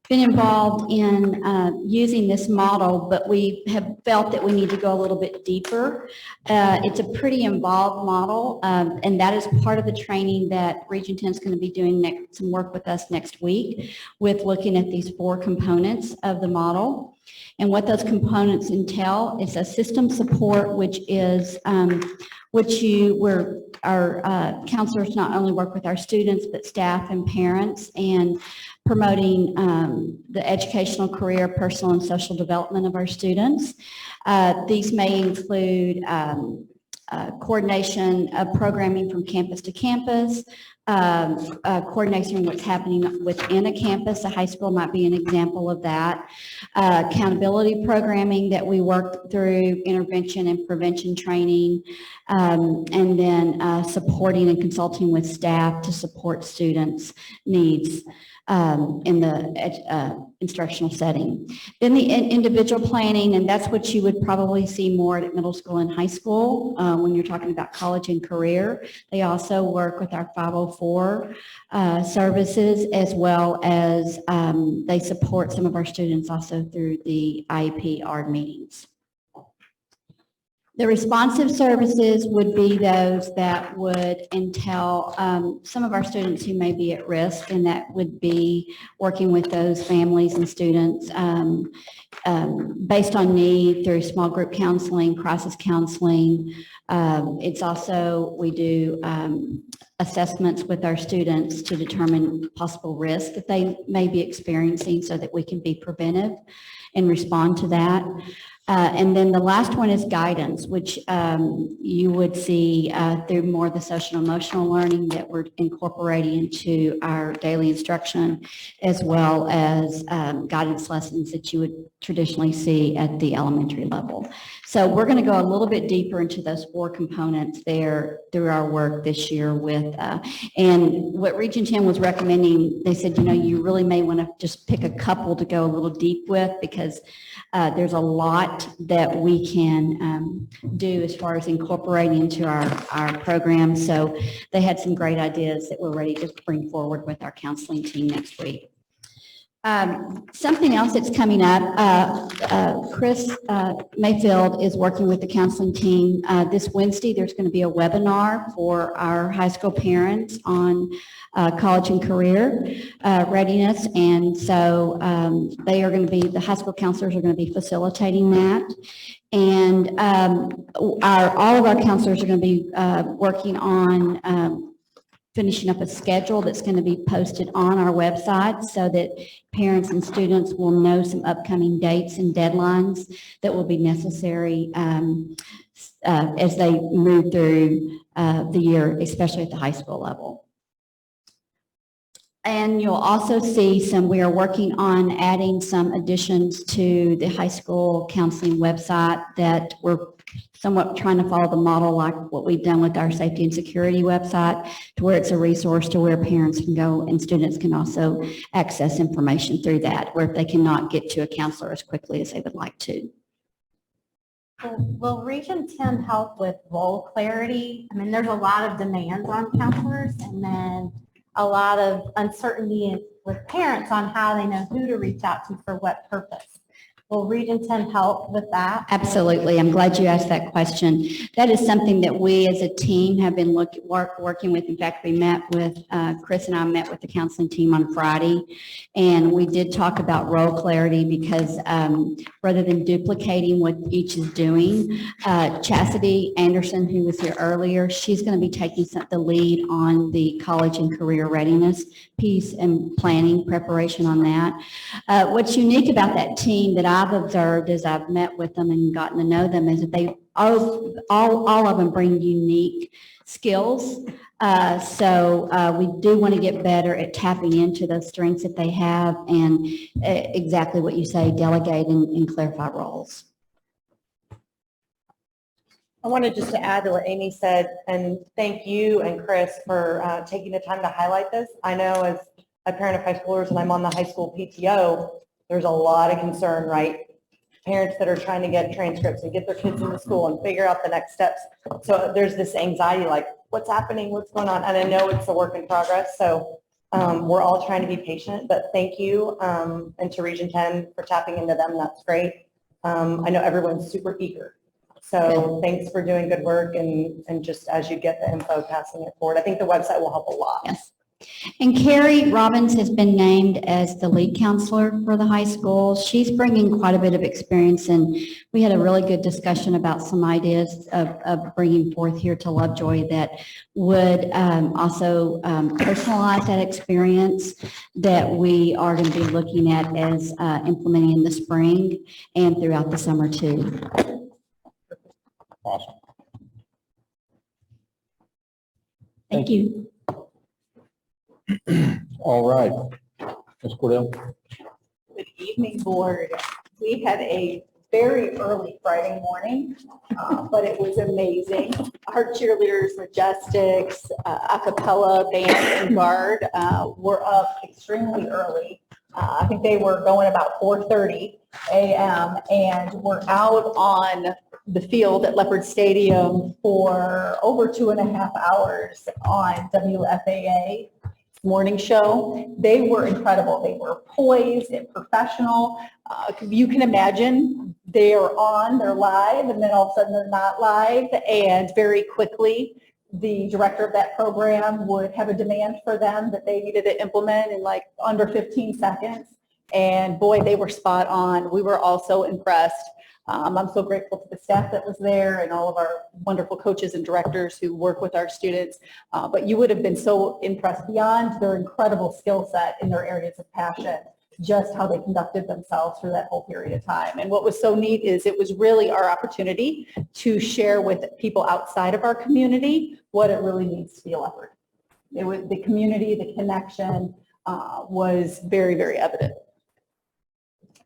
been involved in using this model, but we have felt that we need to go a little bit deeper. It's a pretty involved model, and that is part of the training that Region 10 is going to be doing some work with us next week with looking at these 4 components of the model. And what those components entail is a system support, which is where our counselors not only work with our students, but staff and parents, and promoting the educational, career, personal, and social development of our students. These may include coordination of programming from campus to campus, coordination what's happening within a campus. A high school might be an example of that. Accountability programming that we work through, intervention and prevention training, and then supporting and consulting with staff to support students' needs in the instructional setting. Then the individual planning, and that's what you would probably see more at middle school and high school when you're talking about college and career. They also work with our 504 services, as well as they support some of our students also through the IEP ARD meetings. The responsive services would be those that would entail some of our students who may be at risk, and that would be working with those families and students based on need through small group counseling, crisis counseling. It's also, we do assessments with our students to determine possible risk that they may be experiencing so that we can be preventive and respond to that. And then the last one is guidance, which you would see through more of the social and emotional learning that we're incorporating into our daily instruction, as well as guidance lessons that you would traditionally see at the elementary level. So we're going to go a little bit deeper into those 4 components there through our work this year with, and what Region 10 was recommending, they said, you know, you really may want to just pick a couple to go a little deep with, because there's a lot that we can do as far as incorporating into our program. So they had some great ideas that we're ready to bring forward with our counseling team next week. Something else that's coming up, Chris Mayfield is working with the counseling team. This Wednesday, there's going to be a webinar for our high school parents on college and career readiness. And so they are going to be, the high school counselors are going to be facilitating that. And all of our counselors are going to be working on finishing up a schedule that's going to be posted on our website so that parents and students will know some upcoming dates and deadlines that will be necessary as they move through the year, especially at the high school level. And you'll also see we are working on adding some additions to the high school counseling website that we're somewhat trying to follow the model like what we've done with our safety and security website, to where it's a resource to where parents can go and students can also access information through that, where if they cannot get to a counselor as quickly as they would like to. Will Region 10 help with role clarity? I mean, there's a lot of demands on counselors and then a lot of uncertainty with parents on how they know who to reach out to for what purpose. Will Region 10 help with that? Absolutely. I'm glad you asked that question. That is something that we as a team have been working with. In fact, we met with, Chris and I met with the counseling team on Friday, and we did talk about role clarity because rather than duplicating what each is doing, Chastity Anderson, who was here earlier, she's going to be taking the lead on the college and career readiness piece and planning preparation on that. What's unique about that team that I've observed as I've met with them and gotten to know them is that they all of them bring unique skills. So we do want to get better at tapping into those strengths that they have and exactly what you say, delegate and clarify roles. I wanted just to add to what Amy said, and thank you and Chris for taking the time to highlight this. I know as a parent of high schoolers and I'm on the high school PTO, there's a lot of concern, right? Parents that are trying to get transcripts and get their kids into school and figure out the next steps. So there's this anxiety like, what's happening, what's going on? And I know it's a work in progress. So we're all trying to be patient, but thank you. And to Region 10 for tapping into them, that's great. I know everyone's super eager. So thanks for doing good work and just as you get the info, passing it forward. I think the website will help a lot. Yes. And Carrie Robbins has been named as the lead counselor for the high school. She's bringing quite a bit of experience, and we had a really good discussion about some ideas of bringing forth here to Lovejoy that would also personalize that experience that we are going to be looking at as implementing in the spring and throughout the summer too. Awesome. Thank you. All right. Ms. Cordell? Good evening, board. We had a very early Friday morning, but it was amazing. Our cheerleaders, Majestics, a cappella, band, and guard were up extremely early. I think they were going about 4:30 a.m. and were out on the field at Leopard Stadium for over 2.5 hours on WFAA morning show. They were incredible. They were poised and professional. You can imagine they are on, they're live, and then all of a sudden they're not live. And very quickly, the director of that program would have a demand for them that they needed to implement in like under 15 seconds. And boy, they were spot on. We were also impressed. I'm so grateful to the staff that was there and all of our wonderful coaches and directors who work with our students. But you would have been so impressed beyond their incredible skill set in their areas of passion, just how they conducted themselves through that whole period of time. And what was so neat is it was really our opportunity to share with people outside of our community what it really means to be a Leopard. It was the community, the connection was very, very evident.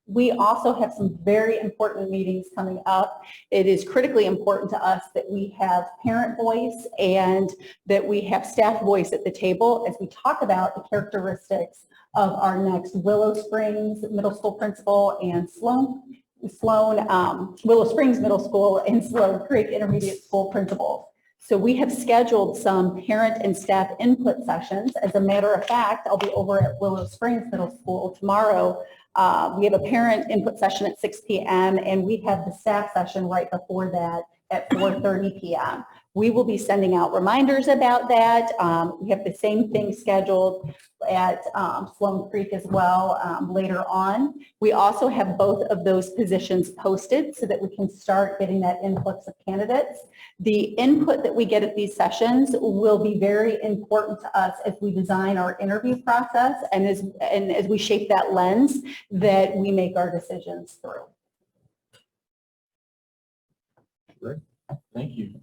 We also have some very important meetings coming up. It is critically important to us that we have parent voice and that we have staff voice at the table as we talk about the characteristics of our next Willow Springs Middle School principal and Willow Springs Middle School and Sloan Creek Intermediate School principals. So we have scheduled some parent and staff input sessions. As a matter of fact, I'll be over at Willow Springs Middle School tomorrow. We have a parent input session at 6 p.m. and we have the staff session right before that at 4:30 p.m. We will be sending out reminders about that. We have the same thing scheduled at Sloan Creek as well later on. We also have both of those positions posted so that we can start getting that influx of candidates. The input that we get at these sessions will be very important to us as we design our interview process and as we shape that lens that we make our decisions through. Great. Thank you.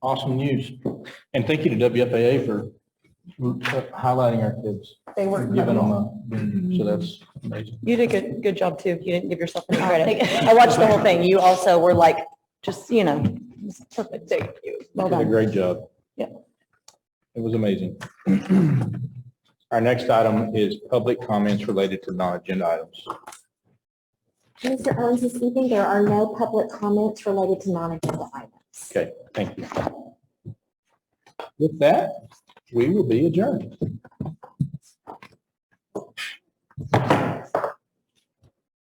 Awesome news. And thank you to WFAA for highlighting our kids, They were giving them incredible. so that's amazing. You did good job too. You didn't give yourself any credit. I watched the whole thing. You also were like, just, it's perfect. Thank you. Well Did a done. great job. Yeah. It was amazing. Our next item is public comments related to non-agenda items. Mr. Owens, this evening, there are no public comments related to non-agenda items. Okay, thank you. With that, we will be adjourned.